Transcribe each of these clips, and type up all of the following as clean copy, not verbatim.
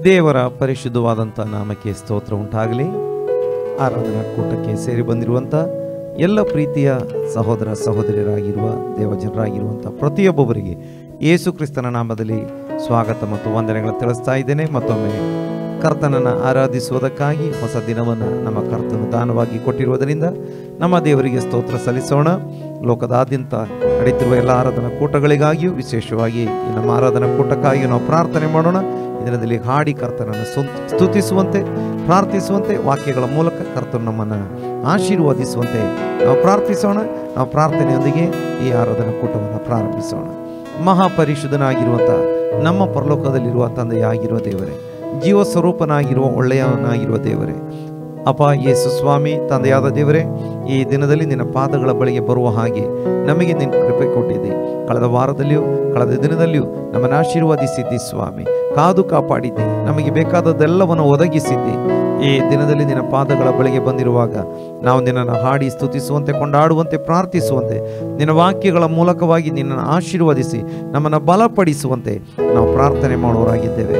ದೇವರ ಪರಿಶುದ್ಧವಾದಂಥ ನಾಮಕ್ಕೆ ಸ್ತೋತ್ರ ಉಂಟಾಗಲಿ. ಆರಾಧನಾ ಕೂಟಕ್ಕೆ ಸೇರಿ ಬಂದಿರುವಂಥ ಎಲ್ಲ ಪ್ರೀತಿಯ ಸಹೋದರ ಸಹೋದರಿಯರಾಗಿರುವ ದೇವಜನರಾಗಿರುವಂಥ ಪ್ರತಿಯೊಬ್ಬೊಬ್ಬರಿಗೆ ಯೇಸು ಕ್ರಿಸ್ತನ ನಾಮದಲ್ಲಿ ಸ್ವಾಗತ ಮತ್ತು ವಂದನೆಗಳನ್ನು ತಿಳಿಸ್ತಾ ಇದ್ದೇನೆ. ಮತ್ತೊಮ್ಮೆ ಕರ್ತನನ್ನು ಆರಾಧಿಸುವುದಕ್ಕಾಗಿ ಹೊಸ ದಿನವನ್ನು ನಮ್ಮ ಕರ್ತನು ದಾನವಾಗಿ ಕೊಟ್ಟಿರುವುದರಿಂದ ನಮ್ಮ ದೇವರಿಗೆ ಸ್ತೋತ್ರ ಸಲ್ಲಿಸೋಣ. ಲೋಕದಾದ್ಯಂತ ನಡೀತಿರುವ ಎಲ್ಲ ಆರಾಧನಾ ಕೂಟಗಳಿಗಾಗಿಯೂ ವಿಶೇಷವಾಗಿ ಈ ನಮ್ಮ ಆರಾಧನಾ ಕೂಟಕ್ಕಾಗಿಯೂ ನಾವು ಪ್ರಾರ್ಥನೆ ಮಾಡೋಣ. ದಿನದಲ್ಲಿ ಹಾಡಿ ಕರ್ತನನ್ನು ಸ್ತುತಿಸುವಂತೆ ಪ್ರಾರ್ಥಿಸುವಂತೆ ವಾಕ್ಯಗಳ ಮೂಲಕ ಕರ್ತನು ನಮ್ಮನ್ನು ಆಶೀರ್ವದಿಸುವಂತೆ ನಾವು ಪ್ರಾರ್ಥಿಸೋಣ. ನಾವು ಪ್ರಾರ್ಥನೆಯೊಂದಿಗೆ ಈ ಆರಾಧನಾ ಕೂಟವನ್ನು ಪ್ರಾರಂಭಿಸೋಣ. ಮಹಾಪರಿಶುದ್ಧನಾಗಿರುವಂಥ ನಮ್ಮ ಪರಲೋಕದಲ್ಲಿರುವ ತಂದೆಯಾಗಿರುವ ದೇವರೇ, ಜೀವ ಸ್ವರೂಪನಾಗಿರುವ ಒಳ್ಳೆಯವನಾಗಿರುವ ದೇವರೇ, ಅಪ್ಪ ಯೇಸು ಸ್ವಾಮಿ, ತಂದೆಯಾದ ದೇವರೇ, ಈ ದಿನದಲ್ಲಿ ನಿನ್ನ ಪಾದಗಳ ಬಳಿಗೆ ಬರುವ ಹಾಗೆ ನಮಗೆ ನಿನ್ನ ಕೃಪೆ ಕೊಟ್ಟಿದ್ದೆ. ಕಳೆದ ವಾರದಲ್ಲಿಯೂ ಕಳೆದ ದಿನದಲ್ಲಿಯೂ ನಮ್ಮನ್ನು ಆಶೀರ್ವದಿಸಿದ್ದಿ ಸ್ವಾಮಿ. ಕಾದು ಕಾಪಾಡಿದ್ದೆ, ನಮಗೆ ಬೇಕಾದದ್ದೆಲ್ಲವನ್ನು ಒದಗಿಸಿದ್ದೆ. ಈ ದಿನದಲ್ಲಿ ನಿನ್ನ ಪಾದಗಳ ಬಳಿಗೆ ಬಂದಿರುವಾಗ ನಾವು ನಿನ್ನನ್ನು ಹಾಡಿ ಸ್ತುತಿಸುವಂತೆ, ಕೊಂಡಾಡುವಂತೆ, ಪ್ರಾರ್ಥಿಸುವಂತೆ, ನಿನ್ನ ವಾಕ್ಯಗಳ ಮೂಲಕವಾಗಿ ನಿನ್ನನ್ನು ಆಶೀರ್ವದಿಸಿ ನಮ್ಮನ್ನು ಬಲಪಡಿಸುವಂತೆ ನಾವು ಪ್ರಾರ್ಥನೆ ಮಾಡುವವರಾಗಿದ್ದೇವೆ.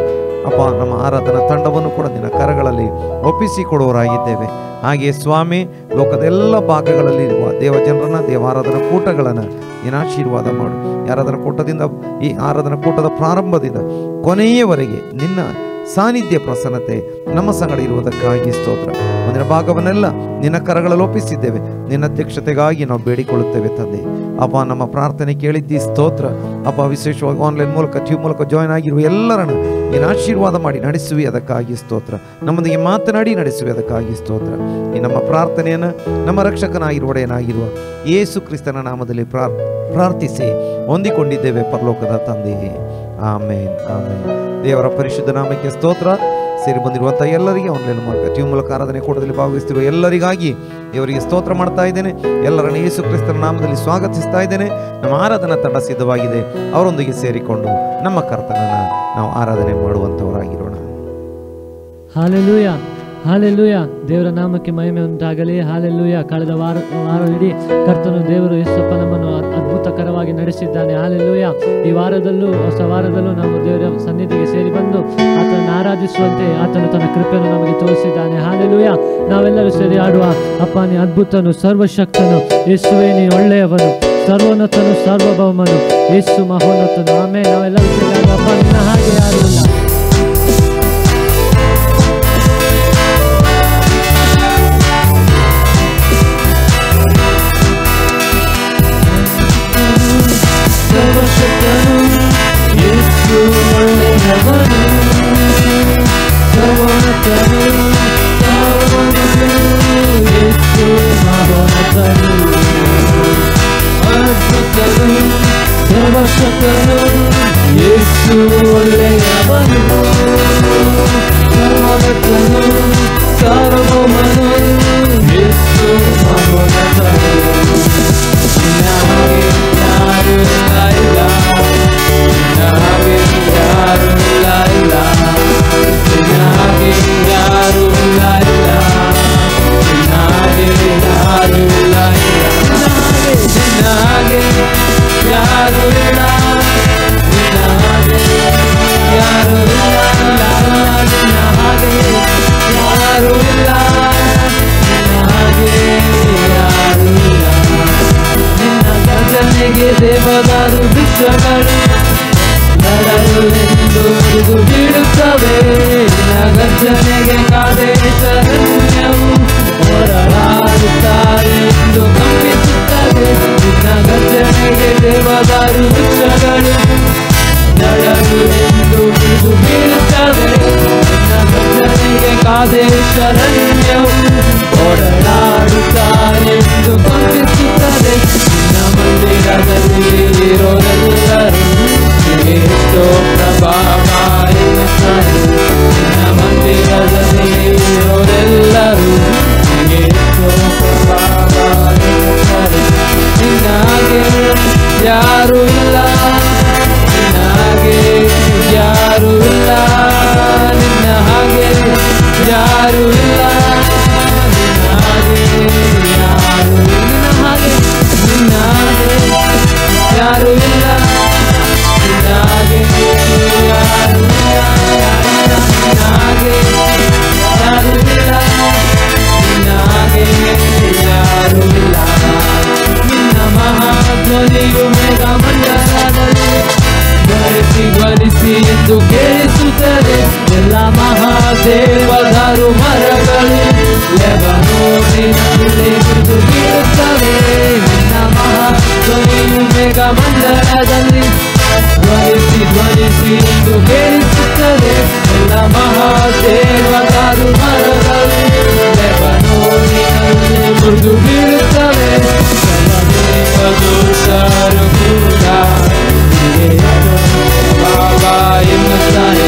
ಅಪ್ಪ, ನಮ್ಮ ಆರಾಧನಾ ತಂಡವನ್ನು ಕೂಡ ನಿನ್ನ ಕರಗಳಲ್ಲಿ ಒಪ್ಪಿಸಿಕೊಡುವವರಾಗಿದ್ದೇವೆ. ಹಾಗೆಯೇ ಸ್ವಾಮಿ, ಲೋಕದ ಎಲ್ಲ ಭಾಗಗಳಲ್ಲಿರುವ ದೇವಜನರನ್ನ, ದೇವಾರಾಧನಾ ಕೂಟಗಳನ್ನು ನೀನು ಆಶೀರ್ವಾದ ಮಾಡು. ಈ ಆರಾಧನಾ ಕೂಟದಿಂದ, ಈ ಆರಾಧನಾ ಕೂಟದ ಪ್ರಾರಂಭದಿಂದ ಕೊನೆಯವರೆಗೆ ನಿನ್ನ ಸಾನ್ನಿಧ್ಯ ಪ್ರಸನ್ನತೆ ನಮ್ಮ ಸಂಗಡ ಇರುವುದಕ್ಕಾಗಿ ಸ್ತೋತ್ರ. ಮುಂದಿನ ಭಾಗವನ್ನೆಲ್ಲ ನಿನ್ನ ಕರಗಳಲ್ಲಿ ಒಪ್ಪಿಸಿದ್ದೇವೆ. ನಿನ್ನ ಅಧ್ಯಕ್ಷತೆಗಾಗಿ ನಾವು ಬೇಡಿಕೊಳ್ಳುತ್ತೇವೆ ತಂದೆ. ಅಪ್ಪ, ನಮ್ಮ ಪ್ರಾರ್ಥನೆ ಕೇಳಿದ್ದಿ ಸ್ತೋತ್ರ. ಅಪ್ಪ, ವಿಶೇಷವಾಗಿ ಆನ್ಲೈನ್ ಮೂಲಕ ಟ್ಯೂಬ್ ಮೂಲಕ ಜಾಯ್ನ್ ಆಗಿರುವ ಎಲ್ಲರನ್ನು ನೀನು ಆಶೀರ್ವಾದ ಮಾಡಿ ನಡೆಸುವಿ, ಅದಕ್ಕಾಗಿ ಸ್ತೋತ್ರ. ನಮ್ಮೊಂದಿಗೆ ಮಾತನಾಡಿ ನಡೆಸುವಿ, ಅದಕ್ಕಾಗಿ ಸ್ತೋತ್ರ. ಈ ನಮ್ಮ ಪ್ರಾರ್ಥನೆಯನ್ನು ನಮ್ಮ ರಕ್ಷಕನಾಗಿರುವ ಒಡೆಯನಾಗಿರುವ ಯೇಸು ಕ್ರಿಸ್ತನ ನಾಮದಲ್ಲಿ ಪ್ರಾರ್ಥಿಸಿ ಹೊಂದಿಕೊಂಡಿದ್ದೇವೆ ಪರಲೋಕದ ತಂದೆಯೇ. ಆಮೇನ್, ಆಮೇನ್. ದೇವರ ಪರಿಶುದ್ಧ ನಾಮಕ್ಕೆ ಸ್ತೋತ್ರ. ಸೇರಿ ಬಂದಿರುವಂಥ ಎಲ್ಲರಿಗೆ, ಆನ್ಲೈನ್ ಮೂಲಕ ಟ್ಯೂಬ್ ಮೂಲಕ ಆರಾಧನೆ ಕೂಟದಲ್ಲಿ ಭಾಗವಹಿಸುತ್ತಿರುವ ಎಲ್ಲರಿಗಾಗಿ ದೇವರಿಗೆ ಸ್ತೋತ್ರ ಮಾಡ್ತಾ ಇದ್ದೇನೆ. ಎಲ್ಲರನ್ನು ಯೇಸು ಕ್ರಿಸ್ತನ ನಾಮದಲ್ಲಿ ಸ್ವಾಗತಿಸ್ತಾ ಇದ್ದೇನೆ. ನಮ್ಮ ಆರಾಧನಾ ತಂಡ ಸಿದ್ಧವಾಗಿದೆ. ಅವರೊಂದಿಗೆ ಸೇರಿಕೊಂಡು ನಮ್ಮ ಕರ್ತನನ್ನು ನಾವು ಆರಾಧನೆ ಮಾಡುವಂಥವರಾಗಿರೋಣ. Hallelujah, hallelujah. ದೇವರ ನಾಮಕ್ಕೆ ಮಹಿಮೆ ಉಂಟಾಗಲಿ. ಹಾಲೆಲೂಯ. ಕಳೆದ ವಾರವಿಡೀ ಕರ್ತನು ದೇವರು ಯೇಸಪ್ಪ ನಮ್ಮನ್ನು ಅದ್ಭುತಕರವಾಗಿ ನಡೆಸಿದ್ದಾನೆ. ಹಾಲೆಲೂಯ. ಈ ವಾರದಲ್ಲೂ, ಹೊಸ ವಾರದಲ್ಲೂ ನಾವು ದೇವರ ಸನ್ನಿಧಿಗೆ ಸೇರಿ ಬಂದು ಆತನನ್ನು ಆರಾಧಿಸುವಂತೆ ಆತನು ತನ್ನ ಕೃಪೆಯನ್ನು ನಮಗೆ ತೋರಿಸಿದ್ದಾನೆ. ಹಾಲೆಲೂಯ. ನಾವೆಲ್ಲರೂ ಸೇರಿ ಆಡುವ, ಅಪ್ಪ ನೀ ಅದ್ಭುತನು, ಸರ್ವಶಕ್ತನು, ಯೇಸುವೇ ನೀ ಒಳ್ಳೆಯವನು, ಸರ್ವೋನ್ನತನು, ಸಾರ್ವಭೌಮನು, ಯೇಸು ಮಹೋನ್ನತನು. ಆಮೇಲೆ ನಾವೆಲ್ಲರೂ ಸೇರಿ ಆಡುವ, ಅಪ್ಪ ನಿನ್ನ ಹಾಗೆ ಯಾರು ಇಲ್ಲ. ಸರ್ವಶಕ್ತನು, ಯೇಸು ಒಳ್ಳೆಯವನು, ಸರ್ವೋನ್ನತನು, ಸಾರ್ವಭೌಮನು, ಯೇಸು ಮಹೋನ್ನತನು, ಅದ್ಭುತನು, ಸರ್ವಶಕ್ತನು, ಯೇಸು ಒಳ್ಳೆಯವನು, ಸರ್ವೋನ್ನತನು, ಸಾರ್ವಭೌಮನು, ಯೇಸು ಮಹೋನ್ನತನು. ದೇವದಾರು ವಿಶ್ವಗಳು ನಡಲು ಎಂದು ಬಿಡುತ್ತವೆ. ಗರ್ಜನೆಗೆ ಕಾದೆ ಶರಣ್ಯವು ಹೊರಡಾಡುತ್ತಾರೆ ಎಂದು ಕಂಪಿಸುತ್ತದೆ. ನಿನ್ನ ಗರ್ಜನೆಗೆ ದೇವದಾರು ವೃಕ್ಷಗಳು ನಡಲು ಎಂದು ಬಿಡುತ್ತವೆ. ನಿನ್ನ ಗರ್ಜನೆಗೆ ಕಾದೆ ಶರಣ್ಯವು ಹೊರಡಾಡುತ್ತಾರೆ ಎಂದು ಕಂಪಿಸುತ್ತದೆ. ನಿನ್ನ ಮಂದಿರದಲ್ಲಿ ಇರೋರೆಲ್ಲರೂ ಎಷ್ಟೋ ಪ್ರಭಾವ ಎನ್ನುತ್ತಾರೆ. ನಿನ್ನ ಮಂದಿರದಲ್ಲಿ ಇರೋರೆಲ್ಲರೂ ಎಷ್ಟೋ ಪ್ರಭಾವ ಎನ್ನುತ್ತಾರೆ. ನಿನ್ನ ಹಾಗೆ ಯಾರು ಇಲ್ಲ, ನಿನ್ನ ಹಾಗೆ ಯಾರು ಇಲ್ಲ, ನಿನ್ನ ಹಾಗೆ ಯಾರು ಇಲ್ಲ, ನಿನ್ನ ಹಾಗೆ ಯಾರು, ನಿನ್ನ ಹಾಗೆ, ನಿನ್ನ ಹಾಗೆ ಎಲ್ಲ ಮಹಾದೇವದಾರು ಮರಗಳು ಲೆಬನೋನಿನಲ್ಲಿ ಬಿದ್ದು ಬೀಳುತ್ತವೆ. ನಿನ್ನ ಮಹಾಧ್ವನಿಯು ಮೇಘ ಮಂಡಲದಲ್ಲಿ ಧ್ವನಿಸಿ ಧ್ವನಿಸಿ ಎಂದು ಕೇಳಿಸುತ್ತದೆ. ಎಲ್ಲ ಮಹಾದೇವದಾರು ಮರಗಳು ಲೆಬನೋನಿನಲ್ಲಿ ಮುರಿದು ಬೀಳುತ್ತವೆ. ದೇವದೂತರು ಕೂಡ ಬಾಬಾ ಎನ್ನುತ್ತಾರೆ.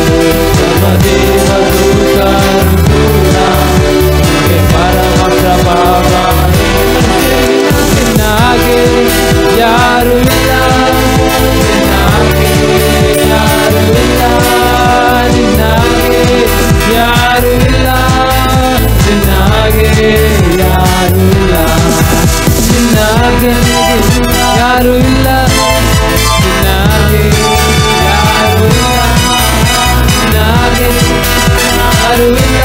ದೇವದೂತರು ಕೂಡ ಪರಮ ಪ್ರಭಾವ ನಿನ್ನಾಗೆ ಯಾರು ಇಲ್ಲ, ನಿನ್ನಾಗೆ ಯಾರು ಇಲ್ಲ, ನಿನ್ನಾಗೆ ಯಾರು ಇಲ್ಲ, ನಿನ್ನಾಗೆ ಯಾರು ಇಲ್ಲ, ನಿನ್ನಾಗೆ ಯಾರು ಇಲ್ಲ, ನಿನ್ನಾಗೆ ಯಾರು ಇಲ್ಲ, ನಿನ್ನಾಗೆ ಯಾರು ಇಲ್ಲ,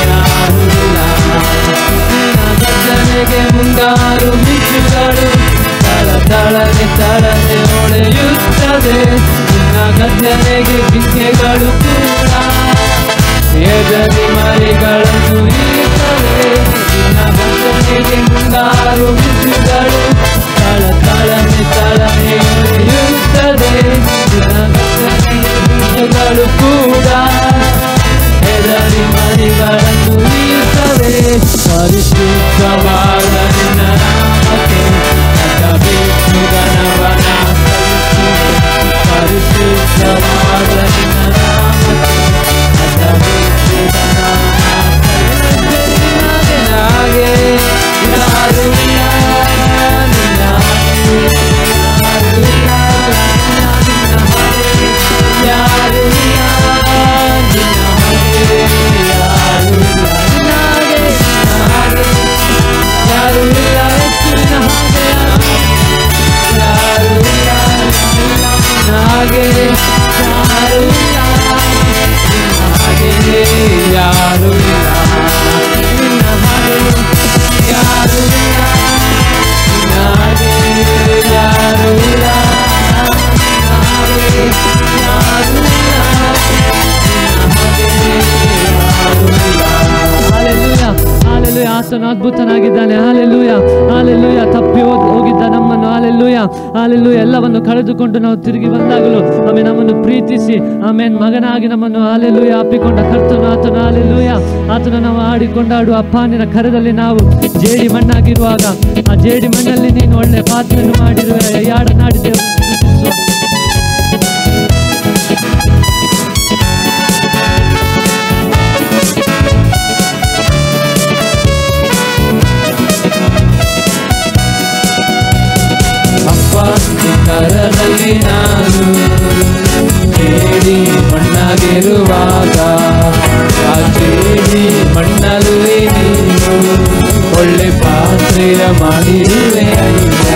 ಯಾರು ಇಲ್ಲ. ನಿನ್ನ ಗರ್ಜನೆಗೆ ಮುಂಗಾರು ಮಿಂಚುಗಳು ತಳನೆ ತಳನೆ ಹೊಳೆಯುತ್ತದೆ. ನಿನ್ನ ಗರ್ಜನೆಗೆ ಜಿಂಕೆಗಳು ಕೂಡ ಎದರಿ ಮರಿಗಳನ್ನು ಇರುತ್ತವೆ. ನಿನ್ನ ಗರ್ಜನೆಗೆ ಮುಂಗಾರು ಮಿಂಚುಗಳು ತಳನೆ ತಳನೆ ಹೊಳೆಯುತ್ತದೆ. ನಿನ್ನ ಗರ್ಜನೆಗೆ ಜಿಂಕೆಗಳು ಕೂಡ ಎದರಿ ಮರಿಗಳನ್ನು ಇರುತ್ತವೆ. ಪರಿಶುದ್ಧವಾದ ನಿನ್ನ ನಾಮಕ್ಕೆ ಗಣವನ ಪರಿಶುದ್ಧವಾದ ನಿನ್ನ ನಾಮಕ್ಕೆ ನಿನ್ನಾಗೆ ಯಾರು ಇಲ್ಲ, ನಿನ್ನಾಗೆ ಯಾರು ಇಲ್ಲ, ಯಾರು ಇಲ್ಲ, ನಿನ್ನಾಗೆ ಯಾರು ಇಲ್ಲ, ಯಾರು ಇಲ್ಲ, ಹೆಚ್ಚಿನ ಯಾರು ಇಲ್ಲ, ಹಾಗೆ ಯಾರು ಇಲ್ಲ, ಹಾಗೆ ಯಾರು ಇಲ್ಲ, ನಿನ್ನ ಹಾಗೆ ಯಾರು ಇಲ್ಲ, ಹಾಗೆ ಯಾರು ಇಲ್ಲ, ಹಾಗೆ ಯಾರು ಇಲ್ಲ, ಹಾಗೆ ಯಾರು ಇಲ್ಲ. Hallelujah, hallelujah. ಆತನು ಅದ್ಭುತನಾಗಿದ್ದಾನೆ. Hallelujah, hallelujah. ತಪ್ಪಿ ಹೋಗಿದ್ದ ನಮ್ಮನ್ನು ಹಾಲೆಲೂಯಾ, ಹಾಲೆಲೂಯಾ ಎಲ್ಲವನ್ನು ಕಳೆದುಕೊಂಡು ನಾವು ತಿರುಗಿ ಬಂದಾಗಲೂ ಆಮೇಲೆ ನಮ್ಮನ್ನು ಪ್ರೀತಿಸಿ ಆಮೇಲೆ ಮಗನಾಗಿ ನಮ್ಮನ್ನು ಹಾಲೆಲೂಯಾ ಅಪ್ಪಿಕೊಂಡ ಕರ್ತನು ಆತನು. ಹಾಲೆಲೂಯಾ, ಆತನು ನಾವು ಆಡಿಕೊಂಡಾಡುವ ಅಪ್ಪಾನಿನ ಕರದಲ್ಲಿ ನಾವು ಜೇಡಿ ಮಣ್ಣಾಗಿರುವಾಗ ಆ ಜೇಡಿ ಮಣ್ಣಲ್ಲಿ ನೀನು ಒಳ್ಳೆ ಪಾತ್ರೆಯನ್ನು ಮಾಡಿರುವೆ. ಯಾಡನಾಡಿದ್ದೇವೆ ಕರದಲ್ಲಿ ನಾನು ಜೇಡಿ ಮಣ್ಣಾಗಿರುವಾಗ ಆ ಜೇಡಿ ಮಣ್ಣಲ್ಲಿ ನೀನು ಒಳ್ಳೆ ಪಾತ್ರೆಯ ಮಾಡಿರುವೆ ಅಯ್ಯ.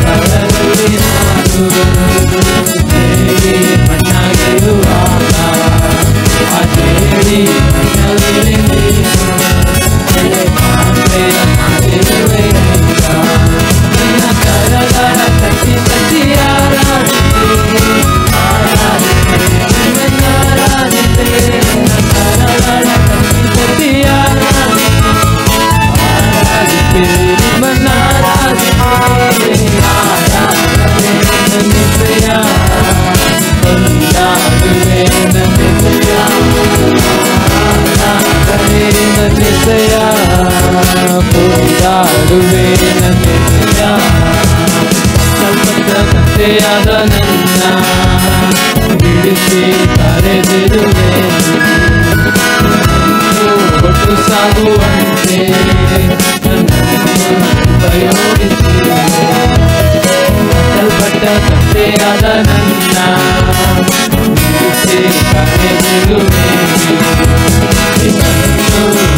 ಕರದಲ್ಲಿ ನಾನು ಜೇಡಿ ಮಣ್ಣಾಗಿರುವಾಗ ಆ ಜೇಡಿ ಮಣ್ಣಲ್ಲಿ ನೀನು ಒಳ್ಳೆ ಪಾತ್ರೆಯ ಮಾಡಿರುವೆ ಅಯ್ಯ. ಕರಗಳ ಕಟ್ಟಿ ಕಟ್ಟಿ ಆರಾಧಿಸಿ ಕರಗಳ ಕಟ್ಟಿ ಕಟ್ಟಿ ಆರಾಧಿಸಿ ನಿಶ್ಚಯ ಕೊಂಡಾಡುವೆ ನಿಶ್ಚಯ ನಿಶ್ಚಯ ಕೊಂಡಾಡುವೆ ನಿಶ್ಚಯ ಕಥೆಯಾದ ನನ್ನ ಬಿಡಿಸಿ ಕರೆದಿರುವೆ ಒಟ್ಟು ಸಾಗುವಂತೆ ಉಪಯೋಗಿಸಿ ಕಟ್ಟಲ್ಪಟ್ಟ ಕಥೆಯಾದ ನನ್ನ ಬಿಡಿಸಿ ಕರೆದಿರುವೆ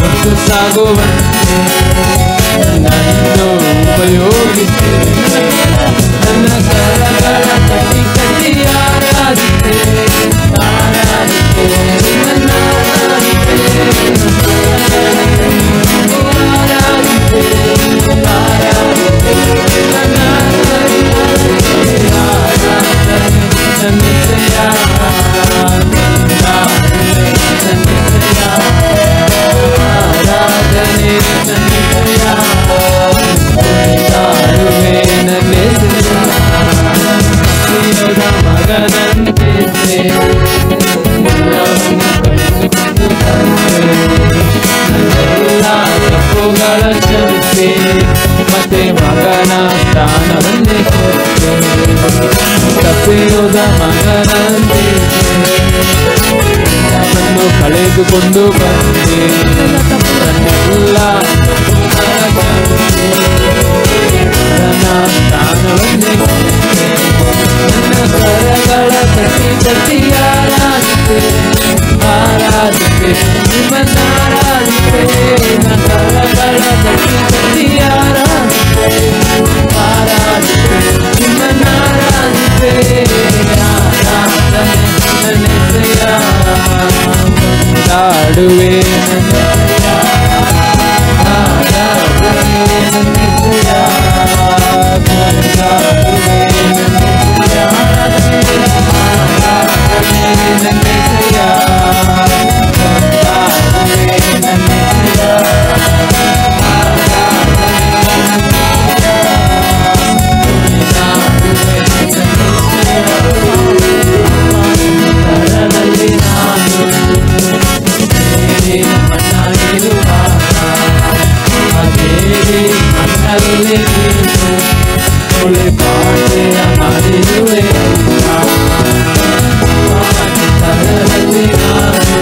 ಒಟ್ಟು ಸಾಗುವಂತೆ ನನ್ನನ್ನು ಉಪಯೋಗಿಸಿ ನನ್ನ ಕರಗಳ ಕಟ್ಟಿ ಕಟ್ಟಿ ಆರಾಧಿತೆ ಆರಾಧಿತೆ ನನ್ನ ಆರಾಧಿತೆ ಆರಾಧಿತೆ ಆರಾಧಿತೆ ನನ್ನ ಮಗನಂತಿದ್ದೆ, ಎಲ್ಲವನ್ನು ಕಳೆದುಕೊಂಡು ಬಂದೆ. ನನ್ನೆಲ್ಲ ತಪ್ಪುಗಳ ಕ್ಷಮಿಸಿ ಮತ್ತೆ ಮಗನ ಸ್ಥಾನವನ್ನೇ ಕೊಟ್ಟೆ. ತಪ್ಪಿರುವುದ ಮಗನಂತಿದ್ದೆ, ಎಲ್ಲವನ್ನು ಕಳೆದುಕೊಂಡು ಬಂದೆ. ನನ್ನೆಲ್ಲ ತಪ್ಪುಗಳ ಕ್ಷಮಿಸಿ ಮಗನ ಸ್ಥಾನವನ್ನೇ ಕೊಟ್ಟೆ. ನನ್ನ ಕರಗಳ ತಟ್ಟಿ ತಟ್ಟಿ ಆರಾಧಿತೆ, ಆರಾಧಿತೆ ನಿಮ್ಮನ್ನಾರಾಧಿತೆ. ನನ್ನ ಕರಗಳ ತಟ್ಟಿ ತಟ್ಟಿ ಆರಾಧಿತೆ, ಆರಾಧಿತೆ ನಿಮ್ಮನ್ನಾರಾಧಿತೆ. ಆರಾಧನೆ ನನ್ನೆಸೆಯ ಕೊಂಡಾಡುವೆ, ನನ್ನೆಸೆಯ ಆರಾಧನೆ ನನ್ನೆಸೆಯ ಕೊಂಡಾಡುವೆ, ನನ್ನೆಸೆಯ ಆರಾಧನೆ ನನ್ನೆಸೆಯ ಕೊಂಡಾಡುವೆ, ನನ್ನೆಸೆಯ ಕರದಲ್ಲಿ ನಾನು ಮಣ್ಣಾಗಿರುವಾಗ ಮಣ್ಣಲ್ಲಿ ನೀನು ಒಳ್ಳೆ ಪಾಠೆಯ ಮಾಡಿರುವೆ. ಕರದಲ್ಲಿ ನಾನು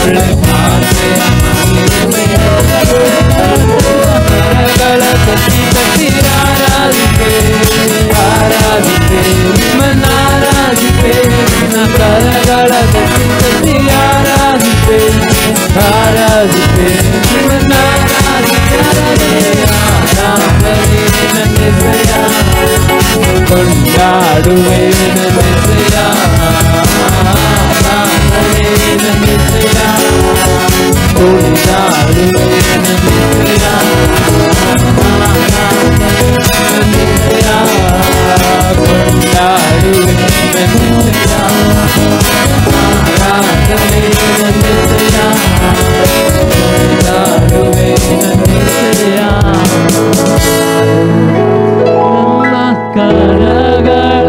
ಒಳ್ಳೆ ಪಾಠೆಯ ಮಾಡಿರುವೆ. ಕರಗಳ ತಟ್ಟಿ ತಟ್ಟಿ ಆರಾಧಿತೆ, ಆರಾಧಿತೆ ನಿಮ್ಮನ್ನಾರಾಧಿತೆ. ಕರಗಳ ತಟ್ಟಿ ತಟ್ಟಿ ಆರಾಧಿತೆ, ಆರಾಧಿತೆ ನಿಮ್ಮನ್ನಾರಾಧಿತೆ. ಆರಾಧನೆ ನನ್ನೆಸೆಯ ಕೊಂಡಾಡುವೆ, ನನ್ನೆಸೆಯ ಆರಾಧನೆ ನನ್ನೆಸೆಯ ಕುಣಿದಾಡುವೆ, ನನ್ನೆಸೆಯ ನನ್ನೆಸೆಯ ಕೊಂಡಾಡುವೆ, ನನ್ನೆಸೆಯ ಆರಾಧನೆ ನನ್ನೆಸೆಯ ಕುಣಿದಾಡುವೆ, ನನ್ನೆಸೆಯ. ನನ್ನ ಕರಗಳ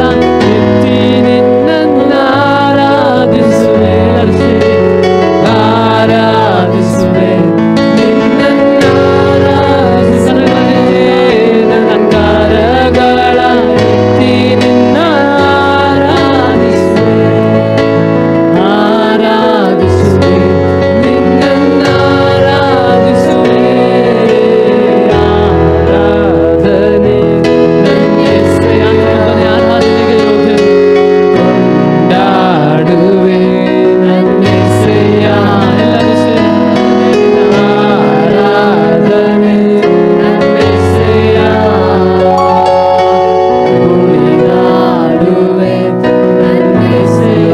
ಎತ್ತಿ ನಿನ್ನನ್ನಾರಾಧಿಸುವೆ, ಆರಾಧಿಸುವೆ ನಿನ್ನನ್ನಾರಾಧಿಸುವೆ. ನನ್ನ ಕರಗಳ ಎತ್ತಿ ನಿನ್ನಾರಾಧಿಸುವೆ, ಆರಾಧಿಸುವೆ ನಿನ್ನನ್ನಾರಾಧಿಸುವೆ. ಆರಾಧನೆ ನನ್ನೆಸೆಯ ಆರಾಧನೆಗೆ ಯೋಗ್ಯ. ಕೊಂಡಾಡುವೆ ನನ್ನೆಸೆಯ ಎಲ್ಲರೂ ಸೇರಿ ಆರಾಧನೆ ನನ್ನೆಸೆಯ ಕುಣಿದಾಡುವೆ ನನ್ನೆಸೆಯ.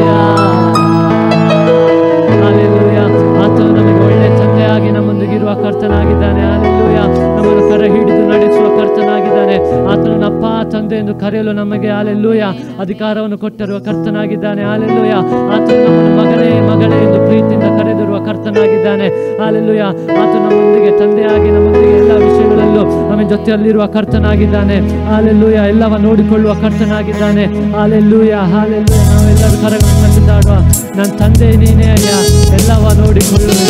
ಹಲ್ಲೆಲೂಯಾ. ಆತನು ನಮಗೆ ಒಳ್ಳೆ ತಂದೆಯಾಗಿ ನಮ್ಮೊಂದಿಗಿರುವ ಕರ್ತನಾಗಿದ್ದಾನೆ. ಹಲ್ಲೆಲೂಯಾ. ನಮ್ಮನ್ನು ಕರೆ ಹಿಡಿದು ನಡೆಸುವ ಕರ್ತನಾಗಿದ್ದಾನೆ. ಆತನು ಅಪ್ಪ ತಂದೆ ಎಂದು ಕರೆಯಲು ನಮಗೆ ಹಲ್ಲೆಲೂಯಾ ಅಧಿಕಾರವನ್ನು ಕೊಟ್ಟಿರುವ ಕರ್ತನಾಗಿದ್ದಾನೆ. ಹಲ್ಲೆಲೂಯಾ. ಆತನು ನಮ್ಮನ್ನು ಮಗನೇ ಮಗಳೇ ಎಂದು ಪ್ರೀತಿಯಿಂದ ಕರೆದಿರುವ ಕರ್ತನಾಗಿದ್ದಾನೆ. ಹಲ್ಲೆಲೂಯಾ. ಆತನು ನಮ್ಮೊಂದಿಗೆ ತಂದೆಯಾಗಿ ನಮ್ಮೊಂದಿಗೆ ಎಲ್ಲ ವಿಷಯಗಳಲ್ಲೂ ನಮ್ಮ ಜೊತೆಯಲ್ಲಿರುವ ಕರ್ತನಾಗಿದ್ದಾನೆ. ಹಲ್ಲೆಲೂಯಾ. ಎಲ್ಲವ ನೋಡಿಕೊಳ್ಳುವ ಕರ್ತನಾಗಿದ್ದಾನೆ. ಹಲ್ಲೆಲೂಯಾ. ಹಲ್ಲೆಲೂಯಾ. ನಾವೆಲ್ಲರೂ ಕರೆಗಳನ್ನು ತಂದಿದ್ದಾಡುವ ನನ್ನ ತಂದೆ ನೀನೇ ಅಯ್ಯ, ಎಲ್ಲವ ನೋಡಿಕೊಳ್ಳುವೆ.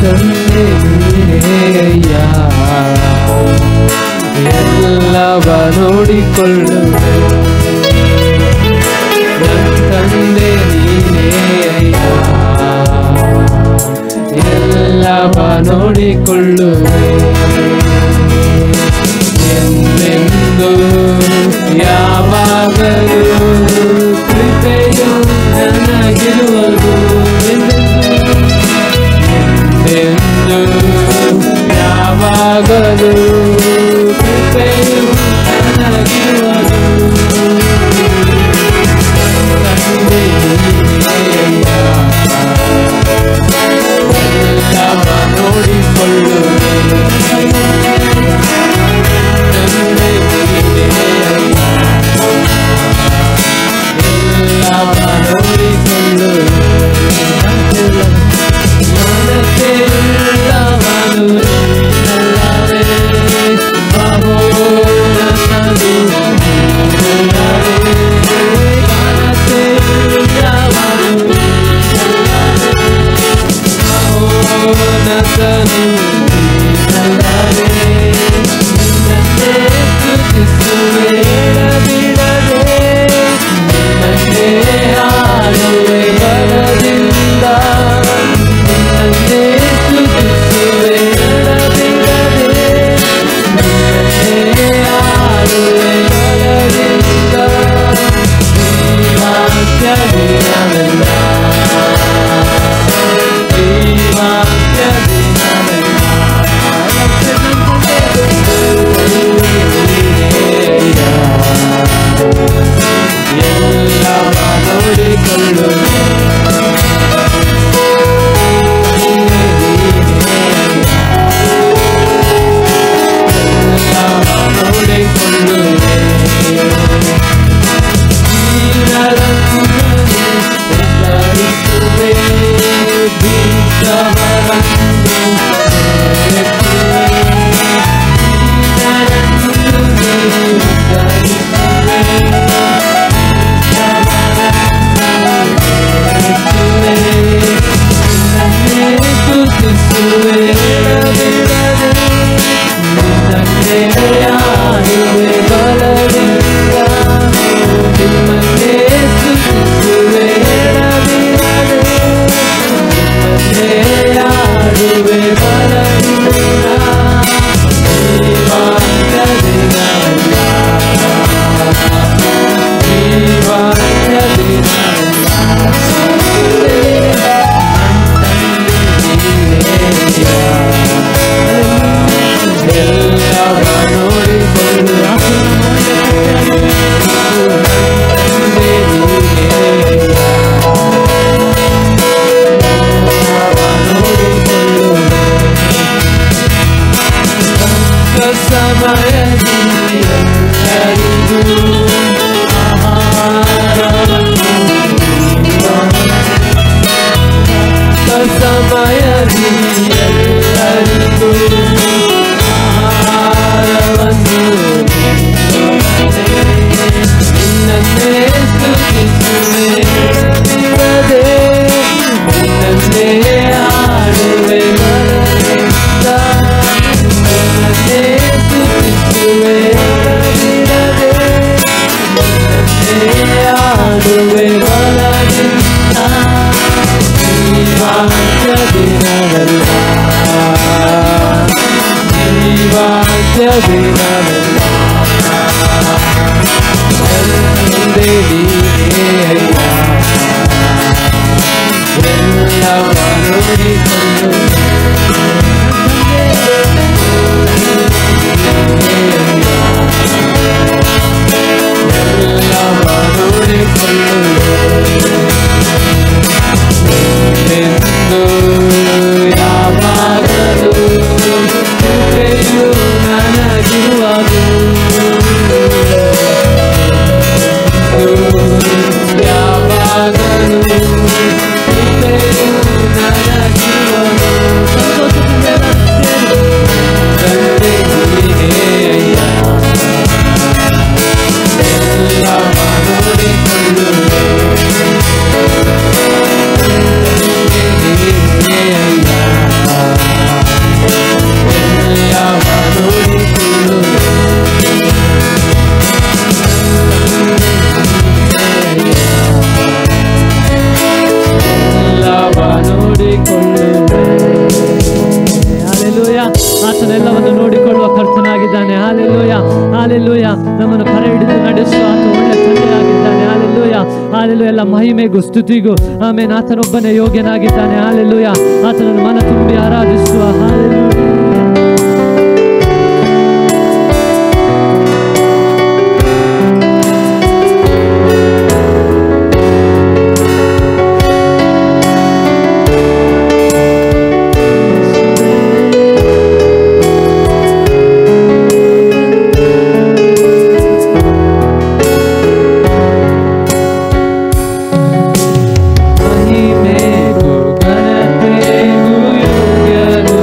ತಂದೆ ನೀನೆಯ ಎಲ್ಲವ ನೋಡಿಕೊಳ್ಳುವೆ. ನನ್ನ ತಂದೆ ನೀನೆಯ ಎಲ್ಲವ ನೋಡಿಕೊಳ್ಳುವೆ. ಎಂದೆಂದು ಯಾವಾಗಲೂ ಕೃಪೆಯು ನನಗಿರುವುದು. ಎಂದೆಂದು ಯಾವಾಗಲೂ ಕೃಪೆಯು ನನಗಿರುವುದು. ತಂದೆ ನೀನೆಯ ಜೀವಾಂತ್ಯ ದಿನವೆಲ್ಲ ಜೀವಾಂತ್ಯ ದಿನವೆಲ್ಲ ತಂದೆ ನೀನೇ ಅಯ್ಯ ಎಲ್ಲವ ನೋಡಿಕೊಂಡು ಎಲ್ಲವ ನೋಡಿಕೊಂಡು ಎಂದು ಯಾವಾಗಲೂ ಕೃಪೆಯು ನನಗಿರುವುದು ಯಾವಾಗಲೂ ಕೃಪೆಯು ನನಗಿರುವುದು ತಂದೆ ನೀನೇ ಅಯ್ಯ ಎಲ್ಲವ ನೋಡಿಕೊಳ್ಳುವೆ ಆತನೆಲ್ಲವನ್ನು ನೋಡಿಕೊಳ್ಳುವ ಕರ್ತನಾಗಿದ್ದಾನೆ. Hallelujah hallelujah. ನಮ್ಮನ್ನು ಕರೆ ಹಿಡಿದು ನಡೆಸುವ ಆತ ಒಳ್ಳೆ ತಂದೆಯಾಗಿದ್ದಾನೆ. Hallelujah hallelujah. ಎಲ್ಲ ಮಹಿಮೆಗೂ ಸ್ತುತಿಗೂ ಆಮೇಲೆ ಆತನೊಬ್ಬನೇ ಯೋಗ್ಯನಾಗಿದ್ದಾನೆ. ಹಾಲೆಲೂಯ. ಆತನನ್ನು ಮನ ತುಂಬಿ ಆರಾಧಿಸುವ. ಹಾಲೆಲೂಯ. ಮಹಿಮೆಗೂ ಘನತೆಗೂ ಯೋಗ್ಯನು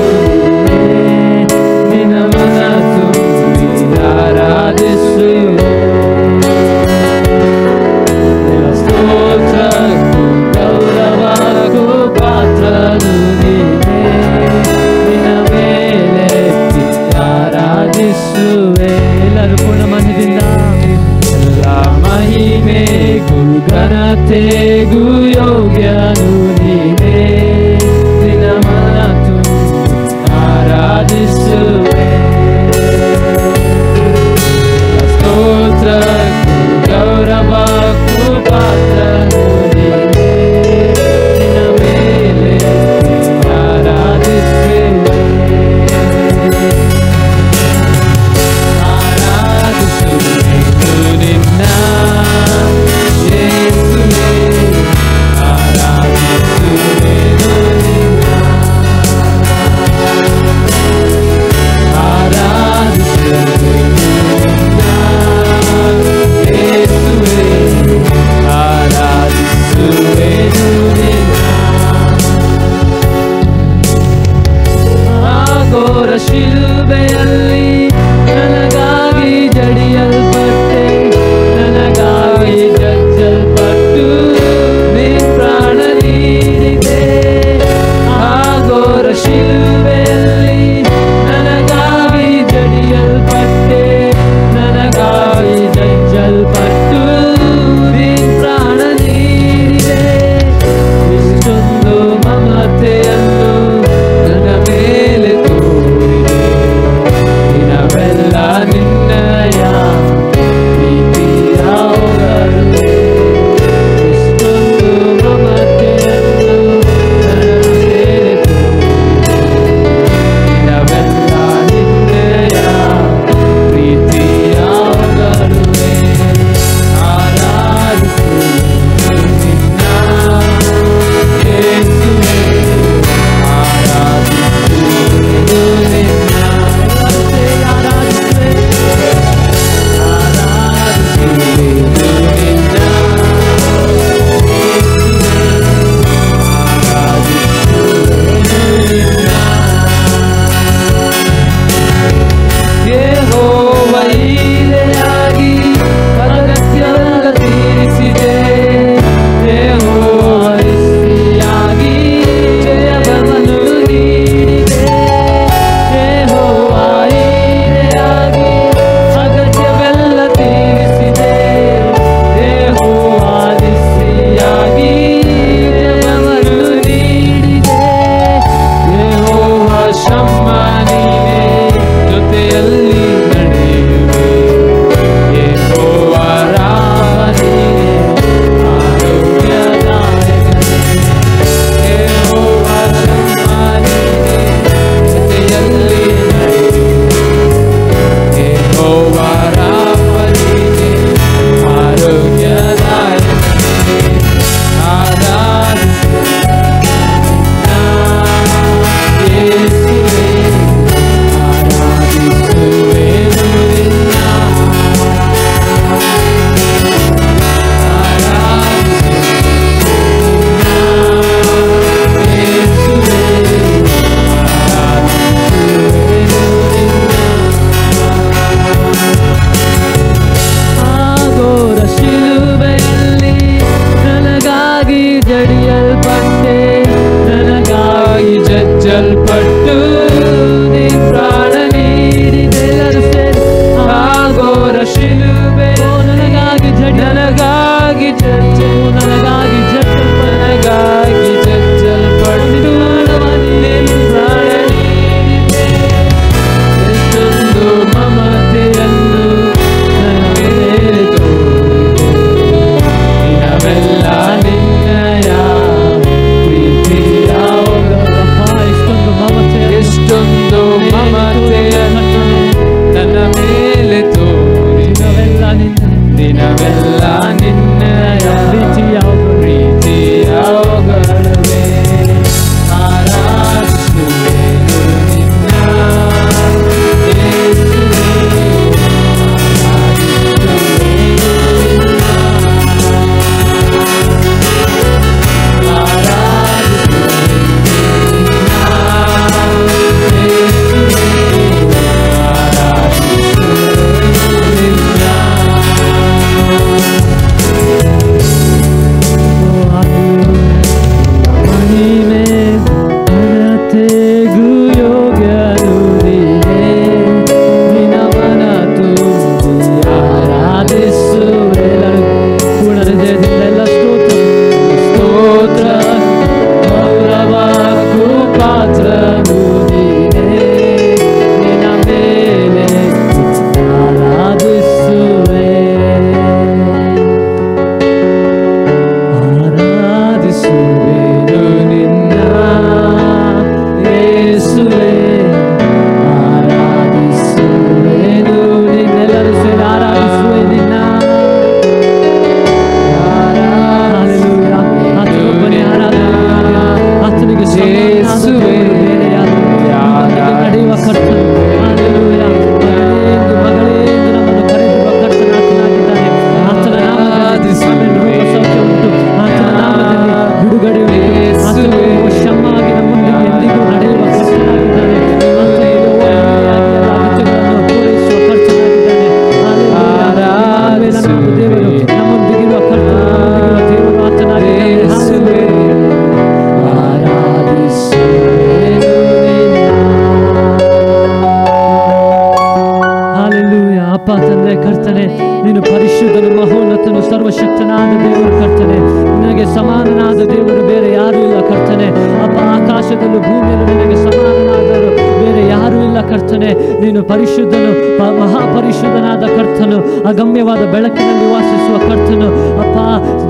ಸಮಾನನಾದ ದೇವರು ಬೇರೆ ಯಾರೂ ಇಲ್ಲ ಕರ್ತನೆ. ಅಪ್ಪ, ಆಕಾಶದಲ್ಲೂ ಭೂಮಿಯಲ್ಲೂ ನಿನಗೆ ಸಮಾನನಾದರು ಬೇರೆ ಯಾರೂ ಇಲ್ಲ ಕರ್ತನೆ. ನೀನು ಪರಿಶುದ್ಧನು, ಮಹಾಪರಿಶುದ್ಧನಾದ ಕರ್ತನು, ಅಗಮ್ಯವಾದ ಬೆಳಕಿನಲ್ಲಿ ವಾಸಿಸುವ ಕರ್ತನು. ಅಪ್ಪ,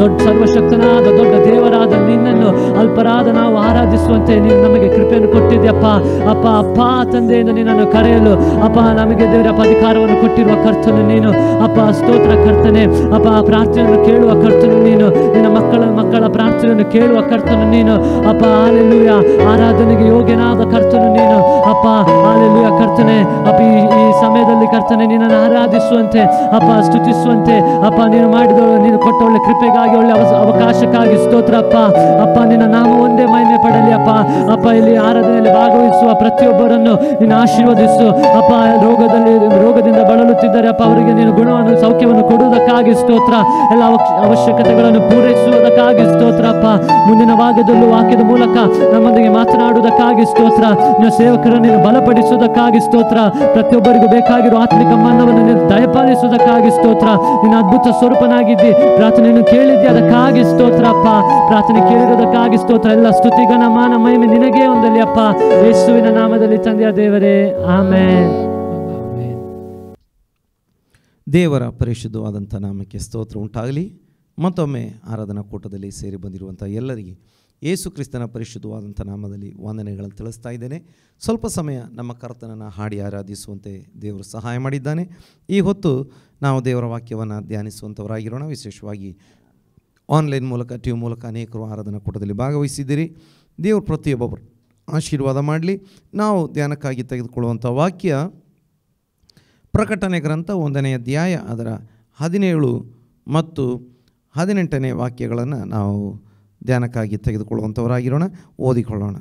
ದೊಡ್ಡ ಸರ್ವಶಕ್ತನಾದ ದೊಡ್ಡ ದೇವರಾದ ನಿನ್ನನ್ನು ಅಲ್ಪರಾದ ನಾವು ಆರಾಧಿಸುವಂತೆ ನೀನು ನಮಗೆ ಕೃಪೆಯನ್ನು ಕೊಟ್ಟಿದ್ಯಪ್ಪ. ಅಪ್ಪ ಅಪ್ಪ ತಂದೆಯಿಂದ ನಿನ್ನನ್ನು ಕರೆಯಲು ಅಪ್ಪ ನಮಗೆ ದೇವರಪ್ಪ ಅಧಿಕಾರವನ್ನು ಕೊಟ್ಟಿರುವ ಕರ್ತನು ನೀನು. ಅಪ್ಪ ಸ್ತೋತ್ರ ಕರ್ತನೆ. ಅಪ್ಪ ಪ್ರಾರ್ಥನೆಯನ್ನು ಕೇಳುವ ಕರ್ತನು ನೀನು. ನಿನ್ನ ಮಕ್ಕಳ ಪ್ರಾರ್ಥನೆಯನ್ನು ಕೇಳುವ ಕರ್ತನು ನೀನು. ಅಪ್ಪ ಹಾಲೆಲೂಯ, ಆರಾಧನೆಗೆ ಯೋಗ್ಯನಾದ ಕರ್ತನು ನೀನು. ಅಪ್ಪ ಹಾಲೆಲೂಯ ಕರ್ತನೆ. ಅಪ್ಪ ಈ ಸಮಯದಲ್ಲಿ ಕರ್ತನೆ ನಿನ್ನನ್ನು ಆರಾಧಿಸುವಂತೆ ಅಪ್ಪ ಸ್ತುತಿಸುವಂತೆ ಅಪ್ಪ ನೀನು ಮಾಡಿದ ನೀನು ಕೊಟ್ಟ ಒಳ್ಳೆ ಕೃಪೆಗಾಗಿ ಒಳ್ಳೆ ಅವಕಾಶಕ್ಕಾಗಿ ಸ್ತೋತ್ರ ಅಪ್ಪ. ಅಪ್ಪ ನಿನ್ನ ನಾಮ ಒಂದೇ ಮಹಿಮೆ ಪಡಲಿ ಅಪ್ಪ. ಅಪ್ಪ ಇಲ್ಲಿ ಆರಾಧನೆಯಲ್ಲಿ ಭಾಗವಹಿಸುವ ಪ್ರತಿಯೊಬ್ಬರನ್ನು ನೀನು ಆಶೀರ್ವದಿಸು ಅಪ್ಪ. ರೋಗದಿಂದ ಬಳಲುತ್ತಿದ್ದಾರೆ ಅಪ್ಪ, ಅವರಿಗೆ ನೀನು ಗುಣವನ್ನು ಸೌಖ್ಯವನ್ನು ಕೊಡುವುದಕ್ಕಾಗಿ ಸ್ತೋತ್ರ. ಎಲ್ಲ ಅವಶ್ಯಕತೆಗಳನ್ನು ಪೂರೈಸುವುದಕ್ಕಾಗಿ ಸ್ತೋತ್ರ ಅಪ್ಪ. ಮುಂದಿನ ಭಾಗದಲ್ಲೂ ವಾಕ್ಯದ ಮೂಲಕ ನಮ್ಮೊಂದಿಗೆ ಮಾತನಾಡುವುದಕ್ಕಾಗಿ ಸ್ತೋತ್ರ. ನಿನ್ನ ಸೇವಕರನ್ನು ನೀನು ಬಲಪಡಿಸುವುದಕ್ಕಾಗಿ ಸ್ತೋತ್ರ. ಪ್ರತಿಯೊಬ್ಬರಿಗೂ ಬೇಕಾಗಿರುವ ಆತ್ಮಿಕ ಮನ್ನವನ್ನು ನೀನು ದಯಪಾಲಿಸುವುದಕ್ಕಾಗಿ ಸ್ತೋತ್ರ. ನಿನ್ನ ಅದ್ಭುತ ಸ್ವರೂಪನಾಗಿದ್ದಿ, ಪ್ರಾರ್ಥನೆಯನ್ನು ಕೇಳಿದ್ದಿ, ಅದಕ್ಕಾಗಿ ಸ್ತೋತ್ರ ಅಪ್ಪ. ಪ್ರಾರ್ಥನೆ ಕೇಳಿರುವುದಕ್ಕಾಗಿ ಸ್ತೋತ್ರ. ಎಲ್ಲ ಸ್ತುತಿಗನ ಮಾನ ಮಹಿಮೆ ನಿನಗೇ ಹೊಂದಲಿ ಅಪ್ಪ, ಯೇಸುವಿನ ನಾಮದಲ್ಲಿ ತಂದೆಯ ದೇವರೇ, ಆಮೆನ್. ದೇವರ ಪರಿಶುದ್ಧವಾದಂಥ ನಾಮಕ್ಕೆ ಸ್ತೋತ್ರ ಉಂಟಾಗಲಿ. ಮತ್ತೊಮ್ಮೆ ಆರಾಧನಾ ಕೂಟದಲ್ಲಿ ಸೇರಿ ಬಂದಿರುವಂಥ ಎಲ್ಲರಿಗೆ ಯೇಸು ಕ್ರಿಸ್ತನ ಪರಿಶುದ್ಧವಾದಂಥ ನಾಮದಲ್ಲಿ ವಂದನೆಗಳನ್ನು ತಿಳಿಸ್ತಾ ಇದ್ದೇನೆ. ಸ್ವಲ್ಪ ಸಮಯ ನಮ್ಮ ಕರ್ತನನ್ನು ಹಾಡಿ ಆರಾಧಿಸುವಂತೆ ದೇವರು ಸಹಾಯ ಮಾಡಿದ್ದಾನೆ. ಈ ಹೊತ್ತು ನಾವು ದೇವರ ವಾಕ್ಯವನ್ನು ಧ್ಯಾನಿಸುವಂಥವರಾಗಿರೋಣ. ವಿಶೇಷವಾಗಿ ಆನ್ಲೈನ್ ಮೂಲಕ ಟಿವಿ ಮೂಲಕ ಅನೇಕರು ಆರಾಧನಾ ಕೂಟದಲ್ಲಿ ಭಾಗವಹಿಸಿದ್ದೀರಿ. ದೇವರು ಪ್ರತಿಯೊಬ್ಬರು ಆಶೀರ್ವಾದ ಮಾಡಲಿ. ನಾವು ಧ್ಯಾನಕ್ಕಾಗಿ ತೆಗೆದುಕೊಳ್ಳುವಂಥ ವಾಕ್ಯ ಪ್ರಕಟಣೆ ಗ್ರಂಥ 1ನೇ ಅಧ್ಯಾಯ ಅದರ 17 ಮತ್ತು 18ನೇ ವಾಕ್ಯಗಳನ್ನು ನಾವು ಧ್ಯಾನಕ್ಕಾಗಿ ತೆಗೆದುಕೊಳ್ಳುವಂಥವರಾಗಿರೋಣ. ಓದಿಕೊಳ್ಳೋಣ.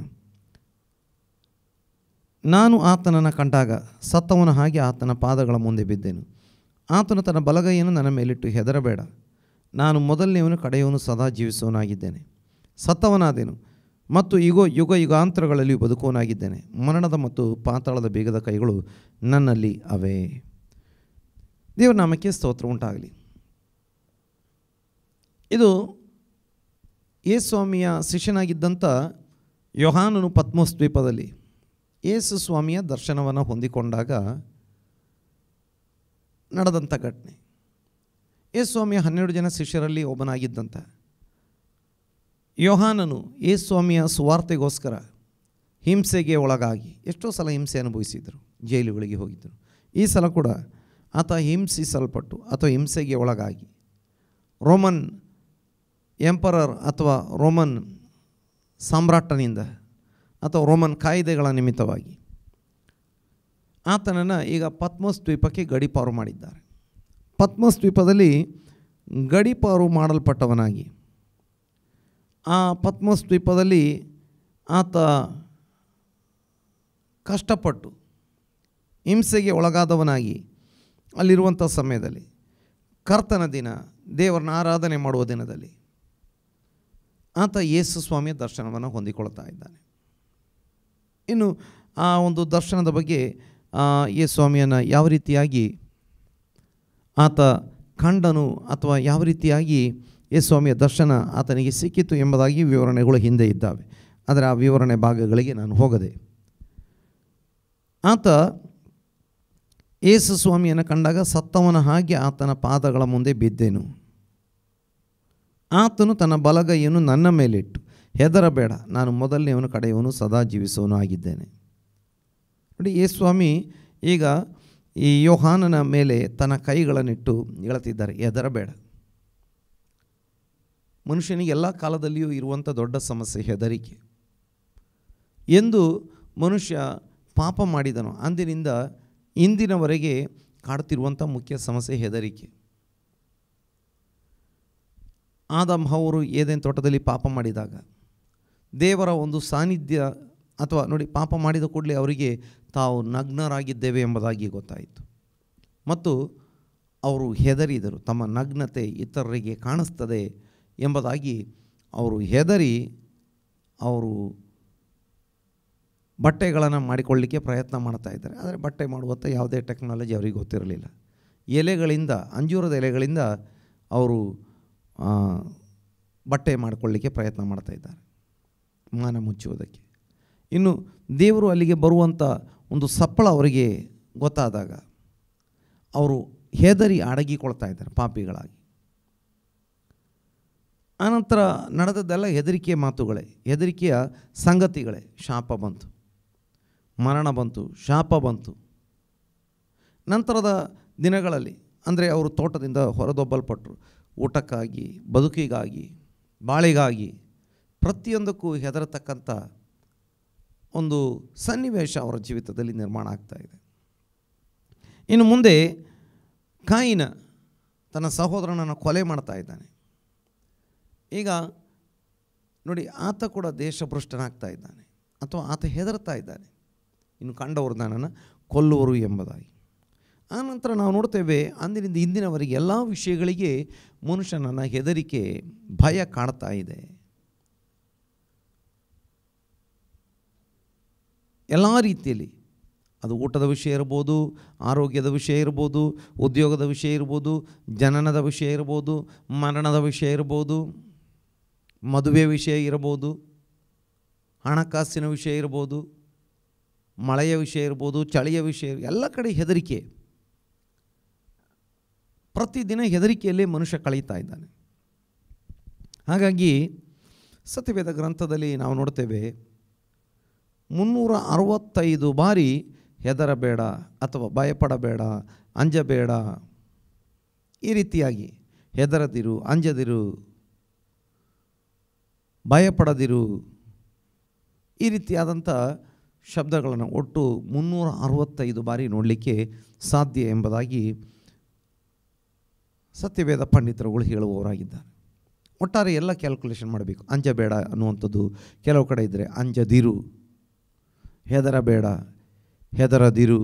ನಾನು ಆತನನ್ನು ಕಂಡಾಗ ಸತ್ತವನ ಹಾಗೆ ಆತನ ಪಾದಗಳ ಮುಂದೆ ಬಿದ್ದೆನು. ಆತನು ತನ್ನ ಬಲಗೈಯನ್ನು ನನ್ನ ಮೇಲಿಟ್ಟು, ಹೆದರಬೇಡ, ನಾನು ಮೊದಲನೆಯವನು ಕಡೆಯವನು ಸದಾ ಜೀವಿಸುವನಾಗಿದ್ದೇನೆ. ಸತ್ತವನಾದೆನು ಮತ್ತು ಈಗ ಯುಗಾಂತರಗಳಲ್ಲಿ ಬದುಕುವನಾಗಿದ್ದೇನೆ. ಮರಣದ ಮತ್ತು ಪಾತಾಳದ ಬೇಗದ ಕೈಗಳು ನನ್ನಲ್ಲಿ ಅವೇ. ದೇವರ ನಾಮಕ್ಕೆ ಸ್ತೋತ್ರ ಉಂಟಾಗಲಿ. ಇದು ಯೇಸು ಸ್ವಾಮಿಯ ಶಿಷ್ಯನಾಗಿದ್ದಂಥ ಯೋಹಾನನು ಪತ್ಮೋಸ್ ದ್ವೀಪದಲ್ಲಿ ಯೇಸು ಸ್ವಾಮಿಯ ದರ್ಶನವನ್ನು ಹೊಂದಿಕೊಂಡಾಗ ನಡೆದಂಥ ಘಟನೆ. ಯೇಸು ಸ್ವಾಮಿಯ 12 ಜನ ಶಿಷ್ಯರಲ್ಲಿ ಒಬ್ಬನಾಗಿದ್ದಂಥ ಯೋಹಾನನು ಯೇಸು ಸ್ವಾಮಿಯ ಸುವಾರ್ತೆಗೋಸ್ಕರ ಹಿಂಸೆಗೆ ಒಳಗಾಗಿ ಎಷ್ಟೋ ಸಲ ಹಿಂಸೆ ಅನುಭವಿಸಿದರು, ಜೈಲುಗಳಿಗೆ ಹೋಗಿದ್ದರು. ಈ ಸಲ ಕೂಡ ಆತ ಹಿಂಸಿಸಲ್ಪಟ್ಟು ಅಥವಾ ಹಿಂಸೆಗೆ ಒಳಗಾಗಿ ರೋಮನ್ ಎಂಪರರ್ ಅಥವಾ ರೋಮನ್ ಸಾಮ್ರಾಟನಿಂದ ಅಥವಾ ರೋಮನ್ ಕಾಯ್ದೆಗಳ ನಿಮಿತ್ತವಾಗಿ ಆತನನ್ನು ಈಗ ಪತ್ಮೋಸ್ ದ್ವೀಪಕ್ಕೆ ಗಡೀಪಾರು ಮಾಡಿದ್ದಾರೆ. ಪತ್ಮೋಸ್ ದ್ವೀಪದಲ್ಲಿ ಗಡೀಪಾರು ಮಾಡಲ್ಪಟ್ಟವನಾಗಿ ಆ ಪತ್ಮೋಸ್ ದ್ವೀಪದಲ್ಲಿ ಆತ ಕಷ್ಟಪಟ್ಟು ಹಿಂಸೆಗೆ ಒಳಗಾದವನಾಗಿ ಅಲ್ಲಿರುವಂಥ ಸಮಯದಲ್ಲಿ ಕರ್ತನ ದಿನ, ದೇವರನ್ನ ಆರಾಧನೆ ಮಾಡುವ ದಿನದಲ್ಲಿ ಆತ ಯೇಸು ಸ್ವಾಮಿಯ ದರ್ಶನವನ್ನು ಹೊಂದಿಕೊಳ್ತಾ ಇದ್ದಾನೆ. ಇನ್ನು ಆ ಒಂದು ದರ್ಶನದ ಬಗ್ಗೆ ಯೇಸು ಸ್ವಾಮಿಯನ್ನು ಯಾವ ರೀತಿಯಾಗಿ ಆತ ಕಂಡನು ಅಥವಾ ಯಾವ ರೀತಿಯಾಗಿ ಯೇಸು ಸ್ವಾಮಿಯ ದರ್ಶನ ಆತನಿಗೆ ಸಿಕ್ಕಿತು ಎಂಬುದಾಗಿ ವಿವರಣೆಗಳು ಹಿಂದೆ ಇದ್ದಾವೆ. ಆದರೆ ಆ ವಿವರಣೆ ಭಾಗಗಳಿಗೆ ನಾನು ಹೋಗದೆ, ಆತ ಯೇಸು ಸ್ವಾಮಿಯನ್ನು ಕಂಡಾಗ ಸತ್ತವನ ಹಾಗೆ ಆತನ ಪಾದಗಳ ಮುಂದೆ ಬಿದ್ದೆನು. ಆತನು ತನ್ನ ಬಲಗೈಯನ್ನು ನನ್ನ ಮೇಲಿಟ್ಟು, ಹೆದರಬೇಡ, ನಾನು ಮೊದಲನೆಯವನು ಕಡೆಯವನು ಸದಾ ಜೀವಿಸುವನು ಆಗಿದ್ದೇನೆ. ನೋಡಿ, ಯೇಸು ಸ್ವಾಮಿ ಈಗ ಈ ಯೋಹಾನನ ಮೇಲೆ ತನ್ನ ಕೈಗಳನ್ನಿಟ್ಟು ಹೇಳ್ತಿದ್ದಾರೆ, ಹೆದರಬೇಡ. ಮನುಷ್ಯನಿಗೆ ಎಲ್ಲ ಕಾಲದಲ್ಲಿಯೂ ಇರುವಂಥ ದೊಡ್ಡ ಸಮಸ್ಯೆ ಹೆದರಿಕೆ. ಎಂದು ಮನುಷ್ಯ ಪಾಪ ಮಾಡಿದನು ಅಂದಿನಿಂದ ಇಂದಿನವರೆಗೆ ಕಾಡ್ತಿರುವಂಥ ಮುಖ್ಯ ಸಮಸ್ಯೆ ಹೆದರಿಕೆ. ಆದಾಮ್ ಅವರು ಏದೇನ್ ತೋಟದಲ್ಲಿ ಪಾಪ ಮಾಡಿದಾಗ ದೇವರ ಒಂದು ಸಾನ್ನಿಧ್ಯ ಅಥವಾ ನೋಡಿ, ಪಾಪ ಮಾಡಿದ ಕೂಡಲೇ ಅವರಿಗೆ ತಾವು ನಗ್ನರಾಗಿದ್ದೇವೆ ಎಂಬುದಾಗಿ ಗೊತ್ತಾಯಿತು ಮತ್ತು ಅವರು ಹೆದರಿದರು. ತಮ್ಮ ನಗ್ನತೆ ಇತರರಿಗೆ ಕಾಣಿಸ್ತದೆ ಎಂಬುದಾಗಿ ಅವರು ಹೆದರಿ ಅವರು ಬಟ್ಟೆಗಳನ್ನು ಮಾಡಿಕೊಳ್ಳಲಿಕ್ಕೆ ಪ್ರಯತ್ನ ಮಾಡ್ತಾ ಇದ್ದಾರೆ. ಆದರೆ ಬಟ್ಟೆ ಮಾಡುವಂಥ ಯಾವುದೇ ಟೆಕ್ನಾಲಜಿ ಅವರಿಗೆ ಗೊತ್ತಿರಲಿಲ್ಲ. ಎಲೆಗಳಿಂದ, ಅಂಜೂರದ ಎಲೆಗಳಿಂದ ಅವರು ಬಟ್ಟೆ ಮಾಡಿಕೊಳ್ಳಿಕ್ಕೆ ಪ್ರಯತ್ನ ಮಾಡ್ತಾ ಇದ್ದಾರೆ, ಮಾನ ಮುಚ್ಚುವುದಕ್ಕೆ. ಇನ್ನು ದೇವರು ಅಲ್ಲಿಗೆ ಬರುವಂಥ ಒಂದು ಸಪ್ಪಳ ಅವರಿಗೆ ಗೊತ್ತಾದಾಗ ಅವರು ಹೆದರಿ ಅಡಗಿಕೊಳ್ತಾ ಇದ್ದಾರೆ ಪಾಪಿಗಳಾಗಿ. ಆನಂತರ ನಡೆದದ್ದೆಲ್ಲ ಹೆದರಿಕೆಯ ಮಾತುಗಳೇ, ಹೆದರಿಕೆಯ ಸಂಗತಿಗಳೇ. ಶಾಪ ಬಂತು, ಮರಣ ಬಂತು, ಶಾಪ ಬಂತು. ನಂತರದ ದಿನಗಳಲ್ಲಿ ಅಂದರೆ ಅವರು ತೋಟದಿಂದ ಹೊರದೊಬ್ಬಲ್ಪಟ್ಟರು. ಊಟಕ್ಕಾಗಿ, ಬದುಕಿಗಾಗಿ, ಬಾಳಿಗಾಗಿ ಪ್ರತಿಯೊಂದಕ್ಕೂ ಹೆದರತಕ್ಕಂಥ ಒಂದು ಸನ್ನಿವೇಶ ಅವರ ಜೀವಿತದಲ್ಲಿ ನಿರ್ಮಾಣ ಆಗ್ತಾ ಇದೆ. ಇನ್ನು ಮುಂದೆ ಕಾಯಿನ ತನ್ನ ಸಹೋದರನನ್ನು ಕೊಲೆ ಮಾಡ್ತಾ ಇದ್ದಾನೆ. ಈಗ ನೋಡಿ, ಆತ ಕೂಡ ದೇಶಭ್ರಷ್ಟನಾಗ್ತಾ ಇದ್ದಾನೆ, ಅಥವಾ ಆತ ಹೆದರ್ತಾ ಇದ್ದಾನೆ, ಇನ್ನು ಕಂಡವರು ನನ್ನನ್ನು ಕೊಲ್ಲುವರು ಎಂಬುದಾಗಿ. ಆನಂತರ ನಾವು ನೋಡ್ತೇವೆ, ಅಂದಿನಿಂದ ಇಂದಿನವರೆಗೆ ಎಲ್ಲ ವಿಷಯಗಳಿಗೆ ಮನುಷ್ಯನನ್ನು ಹೆದರಿಕೆ, ಭಯ ಕಾಡ್ತಾ ಇದೆ. ಎಲ್ಲ ರೀತಿಯಲ್ಲಿ, ಅದು ಊಟದ ವಿಷಯ ಇರ್ಬೋದು, ಆರೋಗ್ಯದ ವಿಷಯ ಇರ್ಬೋದು, ಉದ್ಯೋಗದ ವಿಷಯ ಇರ್ಬೋದು, ಜನನದ ವಿಷಯ ಇರ್ಬೋದು, ಮರಣದ ವಿಷಯ ಇರ್ಬೋದು, ಮದುವೆ ವಿಷಯ ಇರ್ಬೋದು, ಹಣಕಾಸಿನ ವಿಷಯ ಇರ್ಬೋದು, ಮಳೆಯ ವಿಷಯ ಇರ್ಬೋದು, ಚಳಿಯ ವಿಷಯ, ಎಲ್ಲ ಕಡೆ ಹೆದರಿಕೆ. ಪ್ರತಿದಿನ ಹೆದರಿಕೆಯಲ್ಲೇ ಮನುಷ್ಯ ಕಳೀತಾ ಇದ್ದಾನೆ. ಹಾಗಾಗಿ ಸತ್ಯವೇದ ಗ್ರಂಥದಲ್ಲಿ ನಾವು ನೋಡ್ತೇವೆ, 365 ಬಾರಿ ಹೆದರಬೇಡ ಅಥವಾ ಭಯಪಡಬೇಡ, ಅಂಜಬೇಡ, ಈ ರೀತಿಯಾಗಿ ಹೆದರದಿರು, ಅಂಜದಿರು, ಭಯಪಡದಿರು, ಈ ರೀತಿಯಾದಂಥ ಶಬ್ದಗಳನ್ನು ಒಟ್ಟು 365 ಬಾರಿ ನೋಡಲಿಕ್ಕೆ ಸಾಧ್ಯ ಎಂಬುದಾಗಿ ಸತ್ಯವೇದ ಪಂಡಿತರುಗಳು ಹೇಳುವವರಾಗಿದ್ದಾರೆ. ಒಟ್ಟಾರೆ ಎಲ್ಲ ಕ್ಯಾಲ್ಕುಲೇಷನ್ ಮಾಡಬೇಕು. ಅಂಜಬೇಡ ಅನ್ನುವಂಥದ್ದು ಕೆಲವು ಕಡೆ ಇದ್ದರೆ ಅಂಜದಿರು, ಹೆದರಬೇಡ, ಹೆದರದಿರು,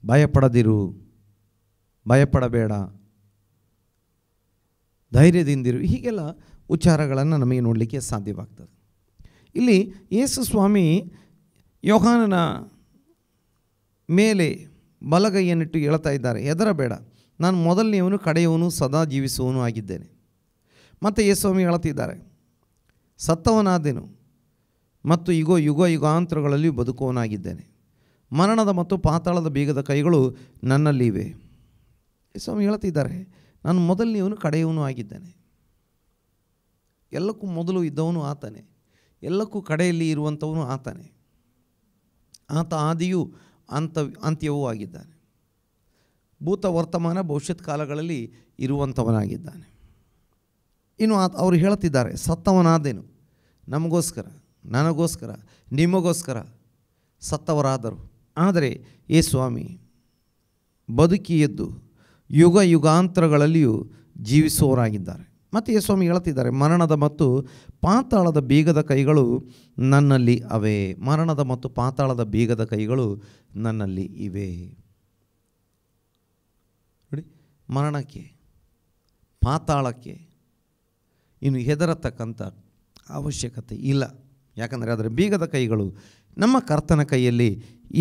ಭಯಪಡದಿರು, ಭಯಪಡಬೇಡ, ಧೈರ್ಯದಿಂದಿರು, ಹೀಗೆಲ್ಲ ಉಚ್ಚಾರಗಳನ್ನು ನಮಗೆ ನೋಡಲಿಕ್ಕೆ ಸಾಧ್ಯವಾಗ್ತದೆ. ಇಲ್ಲಿ ಯೇಸು ಸ್ವಾಮಿ ಯೋಹಾನನ ಮೇಲೆ ಬಲಗೈಯನ್ನಿಟ್ಟು ಹೇಳ್ತಾ ಇದ್ದಾರೆ, ಹೆದರಬೇಡ, ನಾನು ಮೊದಲನೆಯವನು, ಕಡೆಯವನು, ಸದಾ ಜೀವಿಸುವವನು ಆಗಿದ್ದೇನೆ. ಮತ್ತು ಯೇಸು ಸ್ವಾಮಿ ಹೇಳ್ತಿದ್ದಾರೆ, ಸತ್ತವನಾದೆನು ಮತ್ತು ಯುಗ ಯುಗಾಂತರಗಳಲ್ಲಿ ಬದುಕುವವನಾಗಿದ್ದೇನೆ. ಮರಣದ ಮತ್ತು ಪಾತಾಳದ ಬೀಗದ ಕೈಗಳು ನನ್ನಲ್ಲಿವೆ. ಯೇಸು ಸ್ವಾಮಿ ಹೇಳ್ತಿದ್ದಾರೆ, ನಾನು ಮೊದಲನೆಯವನು, ಕಡೆಯವನು ಆಗಿದ್ದೇನೆ. ಎಲ್ಲಕ್ಕೂ ಮೊದಲು ಇದ್ದವನು ಆತನೇ, ಎಲ್ಲಕ್ಕೂ ಕಡೆಯಲ್ಲಿ ಇರುವಂಥವನು ಆತನೇ. ಆತ ಆದಿಯೂ ಅಂತ್ಯವೂ ಆಗಿದ್ದಾನೆ. ಭೂತ, ವರ್ತಮಾನ, ಭವಿಷ್ಯತ್ ಕಾಲಗಳಲ್ಲಿ ಇರುವಂಥವನಾಗಿದ್ದಾನೆ. ಇನ್ನು ಅವರು ಹೇಳ್ತಿದ್ದಾರೆ, ಸತ್ತವನಾದೇನು, ನಮಗೋಸ್ಕರ, ನನಗೋಸ್ಕರ, ನಿಮಗೋಸ್ಕರ ಸತ್ತವರಾದರು. ಆದರೆ ಯೇ ಸ್ವಾಮಿ ಬದುಕಿ ಎದ್ದು ಯುಗ ಯುಗಾಂತರಗಳಲ್ಲಿಯೂ ಜೀವಿಸುವವರಾಗಿದ್ದಾರೆ. ಮತ್ತು ಯೇ ಸ್ವಾಮಿ ಹೇಳ್ತಿದ್ದಾರೆ, ಮರಣದ ಮತ್ತು ಪಾತಾಳದ ಬೀಗದ ಕೈಗಳು ನನ್ನಲ್ಲಿ ಅವೆ. ಮರಣದ ಮತ್ತು ಪಾತಾಳದ ಬೀಗದ ಕೈಗಳು ನನ್ನಲ್ಲಿ ಇವೆ. ನೋಡಿ, ಮರಣಕ್ಕೆ, ಪಾತಾಳಕ್ಕೆ ಇನ್ನು ಹೆದರತಕ್ಕಂಥ ಅವಶ್ಯಕತೆ ಇಲ್ಲ. ಯಾಕಂದರೆ ಅದರ ಬೀಗದ ಕೈಗಳು ನಮ್ಮ ಕರ್ತನ ಕೈಯಲ್ಲಿ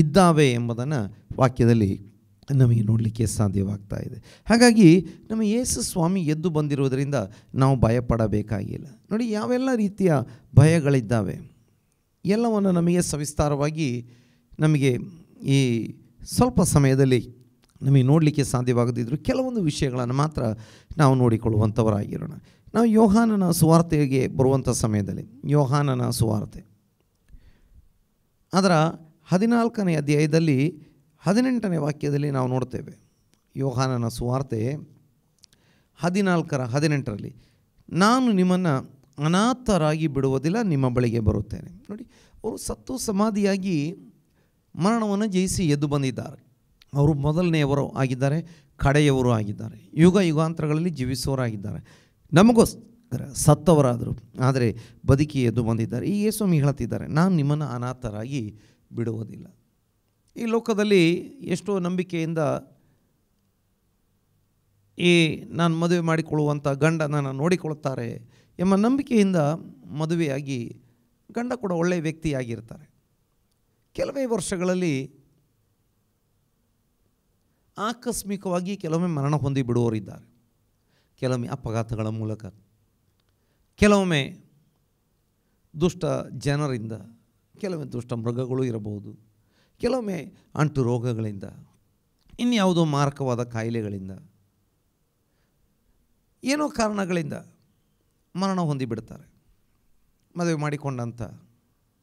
ಇದ್ದಾವೆ ಎಂಬುದನ್ನು ವಾಕ್ಯದಲ್ಲಿ ನಮಗೆ ನೋಡಲಿಕ್ಕೆ ಸಾಧ್ಯವಾಗ್ತಾ ಇದೆ. ಹಾಗಾಗಿ ನಮ್ಮ ಯೇಸು ಸ್ವಾಮಿ ಎದ್ದು ಬಂದಿರುವುದರಿಂದ ನಾವು ಭಯಪಡಬೇಕಾಗಿಲ್ಲ. ನೋಡಿ, ಯಾವೆಲ್ಲ ರೀತಿಯ ಭಯಗಳಿದ್ದಾವೆ ಎಲ್ಲವನ್ನು ನಮಗೆ ಸವಿಸ್ತಾರವಾಗಿ ನಮಗೆ ಈ ಸ್ವಲ್ಪ ಸಮಯದಲ್ಲಿ ನಮಗೆ ನೋಡಲಿಕ್ಕೆ ಸಾಧ್ಯವಾಗದಿದ್ದರೂ ಕೆಲವೊಂದು ವಿಷಯಗಳನ್ನು ಮಾತ್ರ ನಾವು ನೋಡಿಕೊಳ್ಳುವಂಥವರಾಗಿರೋಣ. ನಾವು ಯೋಹಾನನ ಸುವಾರ್ತೆಗೆ ಬರುವಂಥ ಸಮಯದಲ್ಲಿ, ಯೋಹಾನನ ಸುವಾರ್ತೆ ಅದರ 14ನೇ ಅಧ್ಯಾಯದಲ್ಲಿ 18ನೇ ವಾಕ್ಯದಲ್ಲಿ ನಾವು ನೋಡ್ತೇವೆ. ಯೋಹಾನನ ಸುವಾರ್ತೆ 14:18 ನಾನು ನಿಮ್ಮನ್ನು ಅನಾಥರಾಗಿ ಬಿಡುವುದಿಲ್ಲ, ನಿಮ್ಮ ಬಳಿಗೆ ಬರುತ್ತೇನೆ. ನೋಡಿ, ಅವರು ಸತ್ತು ಸಮಾಧಿಯಾಗಿ ಮರಣವನ್ನು ಜಯಿಸಿ ಎದ್ದು ಬಂದಿದ್ದಾರೆ. ಅವರು ಮೊದಲನೆಯವರು ಆಗಿದ್ದಾರೆ, ಕಡೆಯವರು ಆಗಿದ್ದಾರೆ, ಯುಗ ಯುಗಾಂತರಗಳಲ್ಲಿ ಜೀವಿಸುವವರಾಗಿದ್ದಾರೆ. ನಮಗೋಸ್ಕರ ಸತ್ತವರಾದರು, ಆದರೆ ಬದುಕಿ ಎದ್ದು ಬಂದಿದ್ದಾರೆ. ಈ ಯೇಸುಸ್ವಾಮಿ ಹೇಳ್ತಿದ್ದಾರೆ, ನಾನು ನಿಮ್ಮನ್ನು ಅನಾಥರಾಗಿ ಬಿಡುವುದಿಲ್ಲ. ಈ ಲೋಕದಲ್ಲಿ ಎಷ್ಟೋ ನಂಬಿಕೆಯಿಂದ ನಾನು ಮದುವೆ ಮಾಡಿಕೊಳ್ಳುವಂಥ ಗಂಡ ನನ್ನ ನೋಡಿಕೊಳ್ತಾರೆ ಎಂಬ ನಂಬಿಕೆಯಿಂದ ಮದುವೆಯಾಗಿ ಗಂಡ ಕೂಡ ಒಳ್ಳೆಯ ವ್ಯಕ್ತಿಯಾಗಿರ್ತಾರೆ. ಕೆಲವೇ ವರ್ಷಗಳಲ್ಲಿ ಆಕಸ್ಮಿಕವಾಗಿ ಕೆಲವೊಮ್ಮೆ ಮರಣ ಹೊಂದಿ ಬಿಡುವವರಿದ್ದಾರೆ. ಕೆಲವೊಮ್ಮೆ ಅಪಘಾತಗಳ ಮೂಲಕ, ಕೆಲವೊಮ್ಮೆ ದುಷ್ಟ ಜನರಿಂದ, ಕೆಲವೊಮ್ಮೆ ದುಷ್ಟ ಮೃಗಗಳು ಇರಬಹುದು, ಕೆಲವೊಮ್ಮೆ ಅಂಟು ರೋಗಗಳಿಂದ, ಇನ್ಯಾವುದೋ ಮಾರಕವಾದ ಕಾಯಿಲೆಗಳಿಂದ, ಏನೋ ಕಾರಣಗಳಿಂದ ಮರಣ ಹೊಂದಿಬಿಡ್ತಾರೆ. ಮದುವೆ ಮಾಡಿಕೊಂಡಂಥ,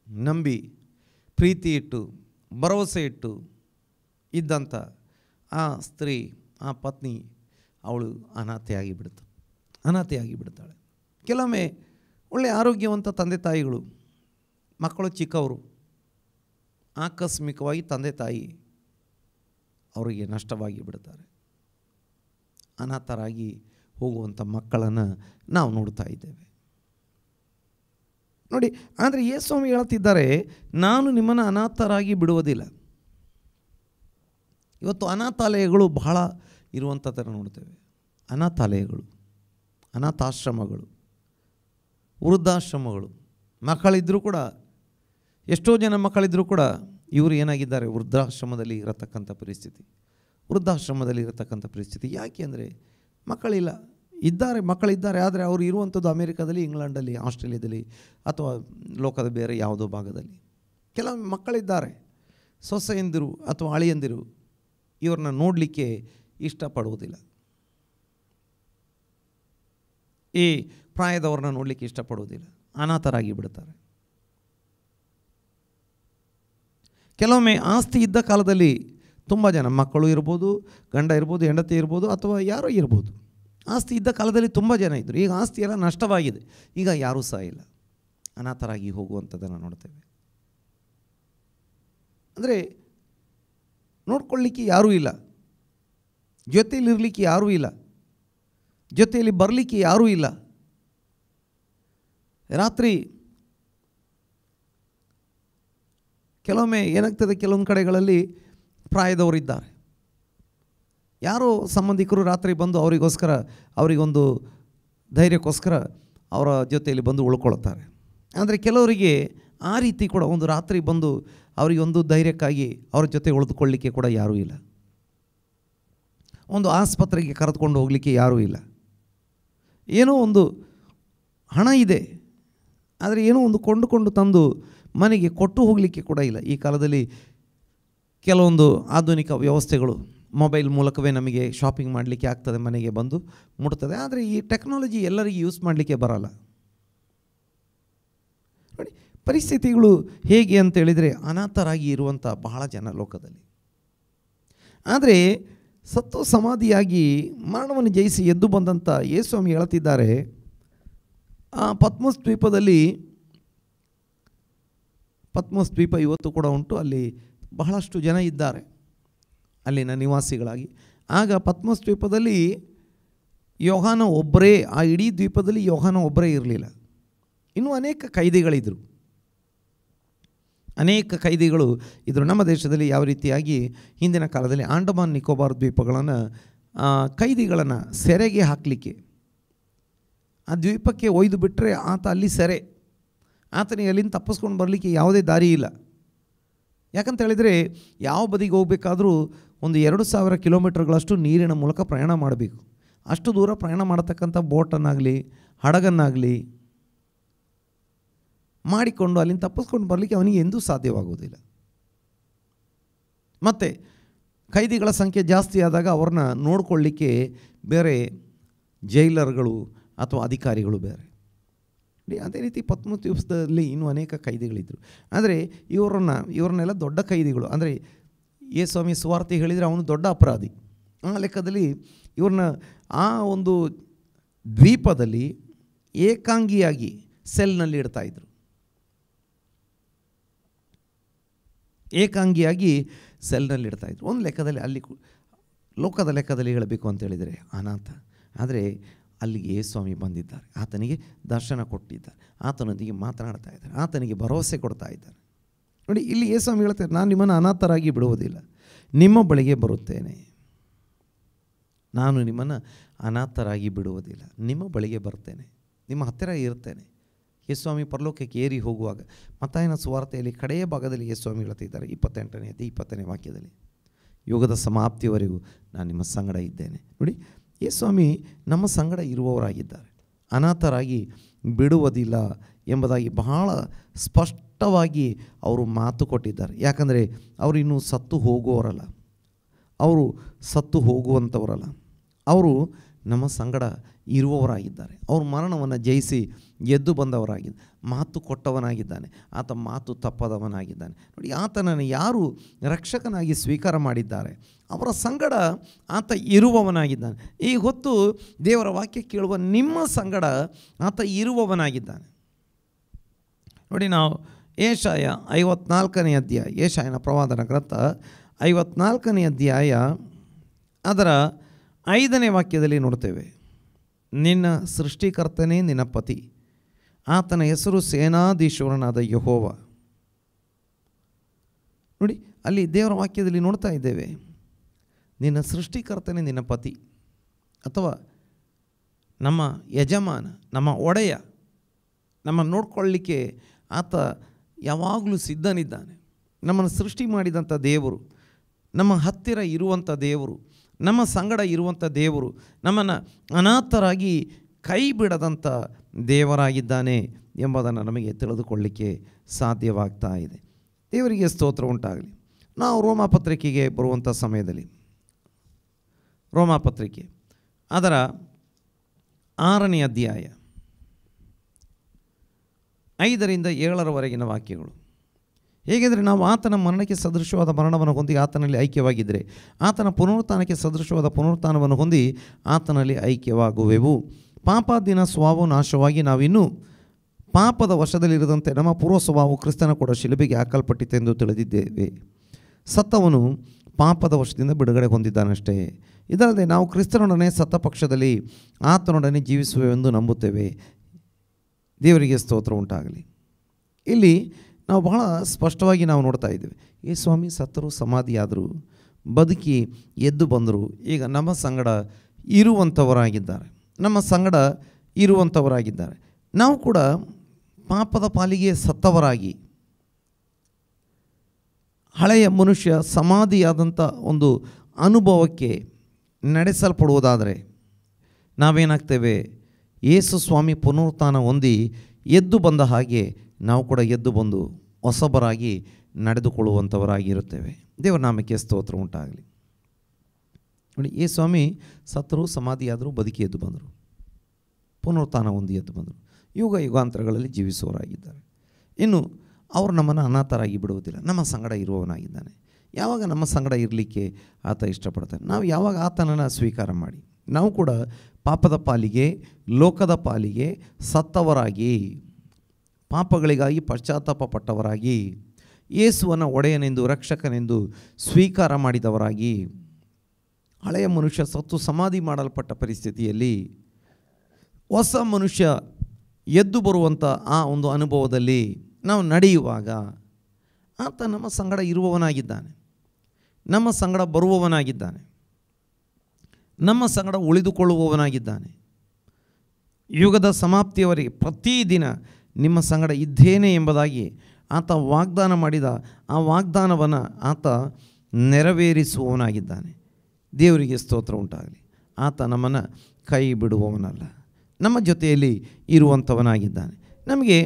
ನಂಬಿ ಪ್ರೀತಿ ಇಟ್ಟು ಭರವಸೆ ಇಟ್ಟು ಇದ್ದಂಥ ಆ ಸ್ತ್ರೀ, ಆ ಪತ್ನಿ, ಅವಳು ಅನಾಥೆಯಾಗಿ ಬಿಡ್ತಾಳೆ. ಕೆಲವೊಮ್ಮೆ ಒಳ್ಳೆಯ ಆರೋಗ್ಯವಂತ ತಂದೆ ತಾಯಿಗಳು, ಮಕ್ಕಳು ಚಿಕ್ಕವರು, ಆಕಸ್ಮಿಕವಾಗಿ ತಂದೆ ತಾಯಿ ಅವರಿಗೆ ನಷ್ಟವಾಗಿ ಬಿಡ್ತಾರೆ. ಅನಾಥರಾಗಿ ಹೋಗುವಂಥ ಮಕ್ಕಳನ್ನು ನಾವು ನೋಡ್ತಾ ಇದ್ದೇವೆ ನೋಡಿ. ಆದರೆ ಯೇಸು ಸ್ವಾಮಿ ಹೇಳ್ತಿದ್ದಾರೆ, ನಾನು ನಿಮ್ಮನ್ನು ಅನಾಥರಾಗಿ ಬಿಡುವುದಿಲ್ಲ. ಇವತ್ತು ಅನಾಥಾಲಯಗಳು ಬಹಳ ಇರುವಂಥ ಥರ ನೋಡ್ತೇವೆ. ಅನಾಥಾಲಯಗಳು, ಅನಾಥಾಶ್ರಮಗಳು, ವೃದ್ಧಾಶ್ರಮಗಳು. ಮಕ್ಕಳಿದ್ದರೂ ಕೂಡ, ಎಷ್ಟೋ ಜನ ಮಕ್ಕಳಿದ್ದರೂ ಕೂಡ ಇವರು ಏನಾಗಿದ್ದಾರೆ, ವೃದ್ಧಾಶ್ರಮದಲ್ಲಿ ಇರತಕ್ಕಂಥ ಪರಿಸ್ಥಿತಿ. ಯಾಕೆ ಅಂದರೆ ಮಕ್ಕಳಿಲ್ಲ. ಮಕ್ಕಳಿದ್ದಾರೆ, ಆದರೆ ಅವರು ಇರುವಂಥದ್ದು ಅಮೇರಿಕಾದಲ್ಲಿ, ಇಂಗ್ಲೆಂಡಲ್ಲಿ, ಆಸ್ಟ್ರೇಲಿಯಾದಲ್ಲಿ ಅಥವಾ ಲೋಕದ ಬೇರೆ ಯಾವುದೋ ಭಾಗದಲ್ಲಿ. ಕೆಲವೊಮ್ಮೆ ಮಕ್ಕಳಿದ್ದಾರೆ, ಸೊಸೆಯಂದಿರು ಅಥವಾ ಅಳಿಯಂದಿರು ಇವ್ರನ್ನ ನೋಡಲಿಕ್ಕೆ ಇಷ್ಟಪಡುವುದಿಲ್ಲ. ಈ ಪ್ರಾಯದವ್ರನ್ನ ನೋಡಲಿಕ್ಕೆ ಇಷ್ಟಪಡುವುದಿಲ್ಲ, ಅನಾಥರಾಗಿ ಬಿಡ್ತಾರೆ. ಕೆಲವೊಮ್ಮೆ ಆಸ್ತಿ ಇದ್ದ ಕಾಲದಲ್ಲಿ ತುಂಬ ಜನ, ಮಕ್ಕಳು ಇರ್ಬೋದು, ಗಂಡ ಇರ್ಬೋದು, ಹೆಂಡತಿ ಇರ್ಬೋದು, ಅಥವಾ ಯಾರೋ ಇರ್ಬೋದು, ಆಸ್ತಿ ಇದ್ದ ಕಾಲದಲ್ಲಿ ತುಂಬ ಜನ ಇದ್ದರು. ಈಗ ಆಸ್ತಿ ಎಲ್ಲ ನಷ್ಟವಾಗಿದೆ, ಈಗ ಯಾರೂ ಸಹ ಇಲ್ಲ, ಅನಾಥರಾಗಿ ಹೋಗುವಂಥದ್ದನ್ನು ನೋಡ್ತೇವೆ. ಅಂದರೆ ನೋಡ್ಕೊಳ್ಳಿಕ್ಕೆ ಯಾರೂ ಇಲ್ಲ, ಜೊತೆಯಲ್ಲಿರಲಿಕ್ಕೆ ಯಾರೂ ಇಲ್ಲ, ಜೊತೆಯಲ್ಲಿ ಬರಲಿಕ್ಕೆ ಯಾರೂ ಇಲ್ಲ. ರಾತ್ರಿ ಕೆಲವೊಮ್ಮೆ ಏನಾಗ್ತದೆ, ಕೆಲವೊಂದು ಕಡೆಗಳಲ್ಲಿ ಪ್ರಾಯದವರಿದ್ದಾರೆ, ಯಾರೋ ಸಂಬಂಧಿಕರು ರಾತ್ರಿ ಬಂದು ಅವರಿಗೊಂದು ಧೈರ್ಯಕ್ಕೋಸ್ಕರ ಅವರ ಜೊತೆಯಲ್ಲಿ ಬಂದು ಉಳ್ಕೊಳ್ತಾರೆ. ಆದರೆ ಕೆಲವರಿಗೆ ಆ ರೀತಿ ಕೂಡ ಒಂದು ರಾತ್ರಿ ಬಂದು ಅವರಿಗೊಂದು ಧೈರ್ಯಕ್ಕಾಗಿ ಅವ್ರ ಜೊತೆ ಉಳಿದುಕೊಳ್ಳಲಿಕ್ಕೆ ಕೂಡ ಯಾರೂ ಇಲ್ಲ. ಒಂದು ಆಸ್ಪತ್ರೆಗೆ ಕರೆದುಕೊಂಡು ಹೋಗಲಿಕ್ಕೆ ಯಾರೂ ಇಲ್ಲ. ಏನೋ ಒಂದು ಹಣ ಇದೆ, ಆದರೆ ಏನೋ ಒಂದು ಕೊಂಡುಕೊಂಡು ತಂದು ಮನೆಗೆ ಕೊಟ್ಟು ಹೋಗಲಿಕ್ಕೆ ಕೂಡ ಇಲ್ಲ. ಈ ಕಾಲದಲ್ಲಿ ಕೆಲವೊಂದು ಆಧುನಿಕ ವ್ಯವಸ್ಥೆಗಳು, ಮೊಬೈಲ್ ಮೂಲಕವೇ ನಮಗೆ ಶಾಪಿಂಗ್ ಮಾಡಲಿಕ್ಕೆ ಆಗ್ತದೆ, ಮನೆಗೆ ಬಂದು ಮುಟ್ತದೆ. ಆದರೆ ಈ ಟೆಕ್ನಾಲಜಿ ಎಲ್ಲರಿಗೂ ಯೂಸ್ ಮಾಡಲಿಕ್ಕೆ ಬರಲ್ಲ ನೋಡಿ. ಪರಿಸ್ಥಿತಿಗಳು ಹೇಗೆ ಅಂತೇಳಿದರೆ, ಅನಾಥರಾಗಿ ಇರುವಂಥ ಬಹಳ ಜನ ಲೋಕದಲ್ಲಿ. ಆದರೆ ಸತ್ತು ಸಮಾಧಿಯಾಗಿ ಮರಣವನ್ನು ಜಯಿಸಿ ಎದ್ದು ಬಂದಂಥ ಯೇಸು ಸ್ವಾಮಿ ಹೇಳ್ತಿದ್ದಾರೆ, ಆ ಪತ್ಮೋಸ್ ದ್ವೀಪ ಇವತ್ತು ಕೂಡ ಉಂಟು, ಅಲ್ಲಿ ಬಹಳಷ್ಟು ಜನ ಇದ್ದಾರೆ ಅಲ್ಲಿನ ನಿವಾಸಿಗಳಾಗಿ. ಆಗ ಪತ್ಮೋಸ್ ದ್ವೀಪದಲ್ಲಿ ಯೋಹಾನ ಒಬ್ಬರೇ, ಆ ಇಡೀ ದ್ವೀಪದಲ್ಲಿ ಯೋಹಾನ ಒಬ್ಬರೇ ಇರಲಿಲ್ಲ, ಇನ್ನೂ ಅನೇಕ ಕೈದಿಗಳಿದ್ದರು. ನಮ್ಮ ದೇಶದಲ್ಲಿ ಯಾವ ರೀತಿಯಾಗಿ ಹಿಂದಿನ ಕಾಲದಲ್ಲಿ ಅಂಡಮಾನ್ ನಿಕೋಬಾರ್ ದ್ವೀಪಗಳನ್ನು ಕೈದಿಗಳನ್ನು ಸೆರೆಗೆ ಹಾಕಲಿಕ್ಕೆ ಆ ದ್ವೀಪಕ್ಕೆ ಒಯ್ದು ಬಿಟ್ಟರೆ ಆತ ಅಲ್ಲಿ ಸೆರೆ, ಆತನಿಗೆ ಅಲ್ಲಿಂದ ತಪ್ಪಿಸ್ಕೊಂಡು ಬರಲಿಕ್ಕೆ ಯಾವುದೇ ದಾರಿ ಇಲ್ಲ. ಯಾಕಂತ ಹೇಳಿದರೆ ಯಾವ ಬದಿಗೆ ಹೋಗಬೇಕಾದ್ರೂ ಒಂದು 2,000 ಕಿಲೋಮೀಟರ್ಗಳಷ್ಟು ನೀರಿನ ಮೂಲಕ ಪ್ರಯಾಣ ಮಾಡಬೇಕು. ಅಷ್ಟು ದೂರ ಪ್ರಯಾಣ ಮಾಡತಕ್ಕಂಥ ಬೋಟನ್ನಾಗಲಿ ಹಡಗನ್ನಾಗಲಿ ಮಾಡಿಕೊಂಡು ಅಲ್ಲಿಂದ ತಪ್ಪಿಸ್ಕೊಂಡು ಬರಲಿಕ್ಕೆ ಅವನಿಗೆ ಎಂದೂ ಸಾಧ್ಯವಾಗುವುದಿಲ್ಲ. ಮತ್ತು ಕೈದಿಗಳ ಸಂಖ್ಯೆ ಜಾಸ್ತಿ ಆದಾಗ ಅವ್ರನ್ನ ನೋಡಿಕೊಳ್ಳಿಕ್ಕೆ ಬೇರೆ ಜೈಲರ್ಗಳು ಅಥವಾ ಅಧಿಕಾರಿಗಳು ಬೇರೆ. ಅದೇ ರೀತಿ ಪತ್ಮೋಸ್ ದ್ವೀಪದಲ್ಲಿ ಇನ್ನೂ ಅನೇಕ ಕೈದಿಗಳಿದ್ದರು. ಆದರೆ ಇವರನ್ನೆಲ್ಲ ದೊಡ್ಡ ಕೈದಿಗಳು. ಅಂದರೆ ಯೇಸು ಸ್ವಾಮಿ ಸುವಾರ್ತೆ ಹೇಳಿದರೆ ಅವನು ದೊಡ್ಡ ಅಪರಾಧಿ. ಆ ಲೆಕ್ಕದಲ್ಲಿ ಇವ್ರನ್ನ ಆ ಒಂದು ದ್ವೀಪದಲ್ಲಿ ಏಕಾಂಗಿಯಾಗಿ ಸೆಲ್ನಲ್ಲಿ ಇಡ್ತಾಯಿದ್ರು. ಒಂದು ಲೆಕ್ಕದಲ್ಲಿ ಅಲ್ಲಿ ಲೋಕದ ಲೆಕ್ಕದಲ್ಲಿ ಹೇಳಬೇಕು ಅಂತ ಹೇಳಿದರೆ ಅನಾಥ. ಆದರೆ ಅಲ್ಲಿಗೆ ಯೇಸು ಸ್ವಾಮಿ ಬಂದಿದ್ದಾರೆ, ಆತನಿಗೆ ದರ್ಶನ ಕೊಟ್ಟಿದ್ದಾರೆ, ಆತನೊಂದಿಗೆ ಮಾತನಾಡ್ತಾ ಇದ್ದಾರೆ, ಆತನಿಗೆ ಭರವಸೆ ಕೊಡ್ತಾ ಇದ್ದಾರೆ. ನೋಡಿ, ಇಲ್ಲಿ ಯೇಸು ಸ್ವಾಮಿ ಹೇಳ್ತಾರೆ, ನಾನು ನಿಮ್ಮನ್ನು ಅನಾಥರಾಗಿ ಬಿಡುವುದಿಲ್ಲ, ನಿಮ್ಮ ಬಳಿಗೆ ಬರುತ್ತೇನೆ. ನಾನು ನಿಮ್ಮನ್ನು ಅನಾಥರಾಗಿ ಬಿಡುವುದಿಲ್ಲ, ನಿಮ್ಮ ಬಳಿಗೆ ಬರ್ತೇನೆ, ನಿಮ್ಮ ಹತ್ತಿರ ಇರ್ತೇನೆ. ಯೇಸು ಸ್ವಾಮಿ ಪರಲೋಕಕ್ಕೆ ಏರಿ ಹೋಗುವಾಗ ಮತ್ತಾಯನ ಸುವಾರ್ತೆಯಲ್ಲಿ ಕಡೆಯ ಭಾಗದಲ್ಲಿ ಯೇಸು ಸ್ವಾಮಿ ಹೇಳ್ತಿದ್ದಾರೆ, 28ನೇ 20ನೇ ವಾಕ್ಯದಲ್ಲಿ, ಯುಗದ ಸಮಾಪ್ತಿಯವರೆಗೂ ನಾನು ನಿಮ್ಮ ಸಂಗಡ ಇದ್ದೇನೆ. ನೋಡಿ, ಯೇಸು ಸ್ವಾಮಿ ನಮ್ಮ ಸಂಗಡ ಇರುವವರಾಗಿದ್ದಾರೆ. ಅನಾಥರಾಗಿ ಬಿಡುವುದಿಲ್ಲ ಎಂಬುದಾಗಿ ಬಹಳ ಸ್ಪಷ್ಟವಾಗಿ ಅವರು ಮಾತು ಕೊಟ್ಟಿದ್ದಾರೆ. ಯಾಕಂದರೆ ಅವರು ಇನ್ನೂ ಸತ್ತು ಹೋಗುವವರಲ್ಲ, ಅವರು ಸತ್ತು ಹೋಗುವಂಥವರಲ್ಲ, ಅವರು ನಮ್ಮ ಸಂಗಡ ಇರುವವರಾಗಿದ್ದಾರೆ. ಅವರು ಮರಣವನ್ನು ಜಯಿಸಿ ಎದ್ದು ಬಂದವರಾಗಿದ್ದಾರೆ. ಮಾತು ಕೊಟ್ಟವನಾಗಿದ್ದಾನೆ, ಆತ ಮಾತು ತಪ್ಪದವನಾಗಿದ್ದಾನೆ. ನೋಡಿ, ಆತನನ್ನು ಯಾರು ರಕ್ಷಕನಾಗಿ ಸ್ವೀಕಾರ ಮಾಡಿದ್ದಾರೆ ಅವರ ಸಂಗಡ ಆತ ಇರುವವನಾಗಿದ್ದಾನೆ. ಈ ಹೊತ್ತು ದೇವರ ವಾಕ್ಯ ಕೇಳುವ ನಿಮ್ಮ ಸಂಗಡ ಆತ ಇರುವವನಾಗಿದ್ದಾನೆ. ನೋಡಿ, ನಾವು ಯೆಶಾಯ 54ನೇ ಅಧ್ಯಾಯ, ಯೆಶಾಯನ ಪ್ರವಾದನ ಗ್ರಂಥ 54ನೇ ಅಧ್ಯಾಯ ಅದರ 5ನೇ ವಾಕ್ಯದಲ್ಲಿ ನೋಡ್ತೇವೆ. ನಿನ್ನ ಸೃಷ್ಟಿಕರ್ತನೇ ನಿನ್ನ ಪತಿ, ಆತನ ಹೆಸರು ಸೇನಾಧೀಶ್ವರನಾದ ಯೆಹೋವ. ನೋಡಿ, ಅಲ್ಲಿ ದೇವರ ವಾಕ್ಯದಲ್ಲಿ ನೋಡ್ತಾ ಇದ್ದೇವೆ, ನಿನ್ನ ಸೃಷ್ಟಿಕರ್ತನೇ ನಿನ್ನ ಪತಿ, ಅಥವಾ ನಮ್ಮ ಯಜಮಾನ, ನಮ್ಮ ಒಡೆಯ, ನಮ್ಮ ನೋಡ್ಕೊಳ್ಳಿಕ್ಕೆ ಆತ ಯಾವಾಗಲೂ ಸಿದ್ಧನಿದ್ದಾನೆ. ನಮ್ಮನ್ನು ಸೃಷ್ಟಿ ಮಾಡಿದಂಥ ದೇವರು, ನಮ್ಮ ಹತ್ತಿರ ಇರುವಂಥ ದೇವರು, ನಮ್ಮ ಸಂಗಡ ಇರುವಂಥ ದೇವರು, ನಮ್ಮನ್ನು ಅನಾಥರಾಗಿ ಕೈ ಬಿಡದಂಥ ದೇವರಾಗಿದ್ದಾನೆ ಎಂಬುದನ್ನು ನಮಗೆ ತಿಳಿದುಕೊಳ್ಳಲಿಕ್ಕೆ ಸಾಧ್ಯವಾಗ್ತಾ ಇದೆ. ದೇವರಿಗೆ ಸ್ತೋತ್ರ ಉಂಟಾಗಲಿ. ನಾವು ರೋಮಾಪತ್ರಿಕೆಗೆ ಬರುವಂಥ ಸಮಯದಲ್ಲಿ, ರೋಮಾಪತ್ರಿಕೆ ಅದರ 6ನೇ ಅಧ್ಯಾಯ 5ರಿಂದ 7ರವರೆಗಿನ ವಾಕ್ಯಗಳು. ಹೇಗೆಂದರೆ, ನಾವು ಆತನ ಮರಣಕ್ಕೆ ಸದೃಶವಾದ ಮರಣವನ್ನು ಹೊಂದಿ ಆತನಲ್ಲಿ ಐಕ್ಯವಾಗಿದ್ದರೆ, ಆತನ ಪುನರುತ್ಥಾನಕ್ಕೆ ಸದೃಶವಾದ ಪುನರುತ್ಥಾನವನ್ನು ಹೊಂದಿ ಆತನಲ್ಲಿ ಐಕ್ಯವಾಗುವೆವು. ಪಾಪಾಧೀನ ಸ್ವಭಾವವು ನಾಶವಾಗಿ ನಾವಿನ್ನೂ ಪಾಪದ ವಶದಲ್ಲಿರದಂತೆ ನಮ್ಮ ಪೂರ್ವ ಸ್ವಭಾವವು ಕ್ರಿಸ್ತನ ಕೂಡ ಶಿಲುಬೆಗೆ ಹಾಕಲ್ಪಟ್ಟಿತೆಂದು ತಿಳಿದಿದ್ದೇವೆ. ಸತ್ತವನು ಪಾಪದ ವಶದಿಂದ ಬಿಡುಗಡೆ ಹೊಂದಿದ್ದಾನಷ್ಟೇ. ಇದಲ್ಲದೆ ನಾವು ಕ್ರಿಸ್ತನೊಡನೆ ಸತ್ತ ಪಕ್ಷದಲ್ಲಿ ಆತನೊಡನೆ ಜೀವಿಸುವೆವೆಂದು ನಂಬುತ್ತೇವೆ. ದೇವರಿಗೆ ಸ್ತೋತ್ರ ಉಂಟಾಗಲಿ. ಇಲ್ಲಿ ನಾವು ಬಹಳ ಸ್ಪಷ್ಟವಾಗಿ ನಾವು ನೋಡ್ತಾ ಇದ್ದೇವೆ, ಈ ಸ್ವಾಮಿ ಸತ್ತರು, ಸಮಾಧಿಯಾದರು, ಬದುಕಿ ಎದ್ದು ಬಂದರು, ಈಗ ನಮ್ಮ ಸಂಗಡ ಇರುವಂಥವರಾಗಿದ್ದಾರೆ, ನಮ್ಮ ಸಂಗಡ ಇರುವಂಥವರಾಗಿದ್ದಾರೆ. ನಾವು ಕೂಡ ಪಾಪದ ಪಾಲಿಗೆ ಸತ್ತವರಾಗಿ ಹಳೆಯ ಮನುಷ್ಯ ಸಮಾಧಿಯಾದಂಥ ಒಂದು ಅನುಭವಕ್ಕೆ ನಡೆಸಲ್ಪಡುವುದಾದರೆ ನಾವೇನಾಗ್ತೇವೆ, ಯೇಸು ಸ್ವಾಮಿ ಪುನರುತ್ಥಾನ ಹೊಂದಿ ಎದ್ದು ಬಂದ ಹಾಗೆ ನಾವು ಕೂಡ ಎದ್ದು ಬಂದು ಹೊಸಬರಾಗಿ ನಡೆದುಕೊಳ್ಳುವಂಥವರಾಗಿರುತ್ತೇವೆ. ದೇವರ ನಾಮಕ್ಕೆ ಸ್ತೋತ್ರ ಉಂಟಾಗಲಿ. ನೋಡಿ, ಯೇಸು ಸ್ವಾಮಿ ಸತ್ತರು, ಸಮಾಧಿಯಾದರು, ಬದುಕಿ ಎದ್ದು ಬಂದರು, ಪುನರುತ್ಥಾನ ಹೊಂದಿ ಎದ್ದು ಬಂದರು, ಯುಗ ಯುಗಾಂತರಗಳಲ್ಲಿ ಜೀವಿಸುವವರಾಗಿದ್ದಾರೆ. ಇನ್ನು ಅವರು ನಮ್ಮನ್ನು ಅನಾಥರಾಗಿ ಬಿಡುವುದಿಲ್ಲ, ನಮ್ಮ ಸಂಗಡ ಇರುವವನಾಗಿದ್ದಾನೆ. ಯಾವಾಗ ನಮ್ಮ ಸಂಗಡ ಇರಲಿಕ್ಕೆ ಆತ ಇಷ್ಟಪಡ್ತಾನೆ, ನಾವು ಯಾವಾಗ ಆತನನ್ನು ಸ್ವೀಕಾರ ಮಾಡಿ ನಾವು ಕೂಡ ಪಾಪದ ಪಾಲಿಗೆ, ಲೋಕದ ಪಾಲಿಗೆ ಸತ್ತವರಾಗಿ, ಪಾಪಗಳಿಗಾಗಿ ಪಶ್ಚಾತ್ತಾಪ ಪಟ್ಟವರಾಗಿ, ಯೇಸುವನ್ನು ಒಡೆಯನೆಂದು ರಕ್ಷಕನೆಂದು ಸ್ವೀಕಾರ ಮಾಡಿದವರಾಗಿ, ಹಳೆಯ ಮನುಷ್ಯ ಸತ್ತು ಸಮಾಧಿ ಮಾಡಲ್ಪಟ್ಟ ಪರಿಸ್ಥಿತಿಯಲ್ಲಿ ಹೊಸ ಮನುಷ್ಯ ಎದ್ದು ಬರುವಂಥ ಆ ಒಂದು ಅನುಭವದಲ್ಲಿ ನಾವು ನಡೆಯುವಾಗ ಆತ ನಮ್ಮ ಸಂಗಡ ಇರುವವನಾಗಿದ್ದಾನೆ, ನಮ್ಮ ಸಂಗಡ ಬರುವವನಾಗಿದ್ದಾನೆ, ನಮ್ಮ ಸಂಗಡ ಉಳಿದುಕೊಳ್ಳುವವನಾಗಿದ್ದಾನೆ. ಯುಗದ ಸಮಾಪ್ತಿಯವರೆಗೆ ಪ್ರತಿದಿನ ನಿಮ್ಮ ಸಂಗಡ ಇದ್ದೇನೆ ಎಂಬುದಾಗಿ ಆತ ವಾಗ್ದಾನ ಮಾಡಿದ ಆ ವಾಗ್ದಾನವನ್ನು ಆತ ನೆರವೇರಿಸುವವನಾಗಿದ್ದಾನೆ. ದೇವರಿಗೆ ಸ್ತೋತ್ರ ಉಂಟಾಗಲಿ. ಆತ ನಮ್ಮನ್ನು ಕೈ ಬಿಡುವವನಲ್ಲ, ನಮ್ಮ ಜೊತೆಯಲ್ಲಿ ಇರುವಂಥವನಾಗಿದ್ದಾನೆ. ನಮಗೆ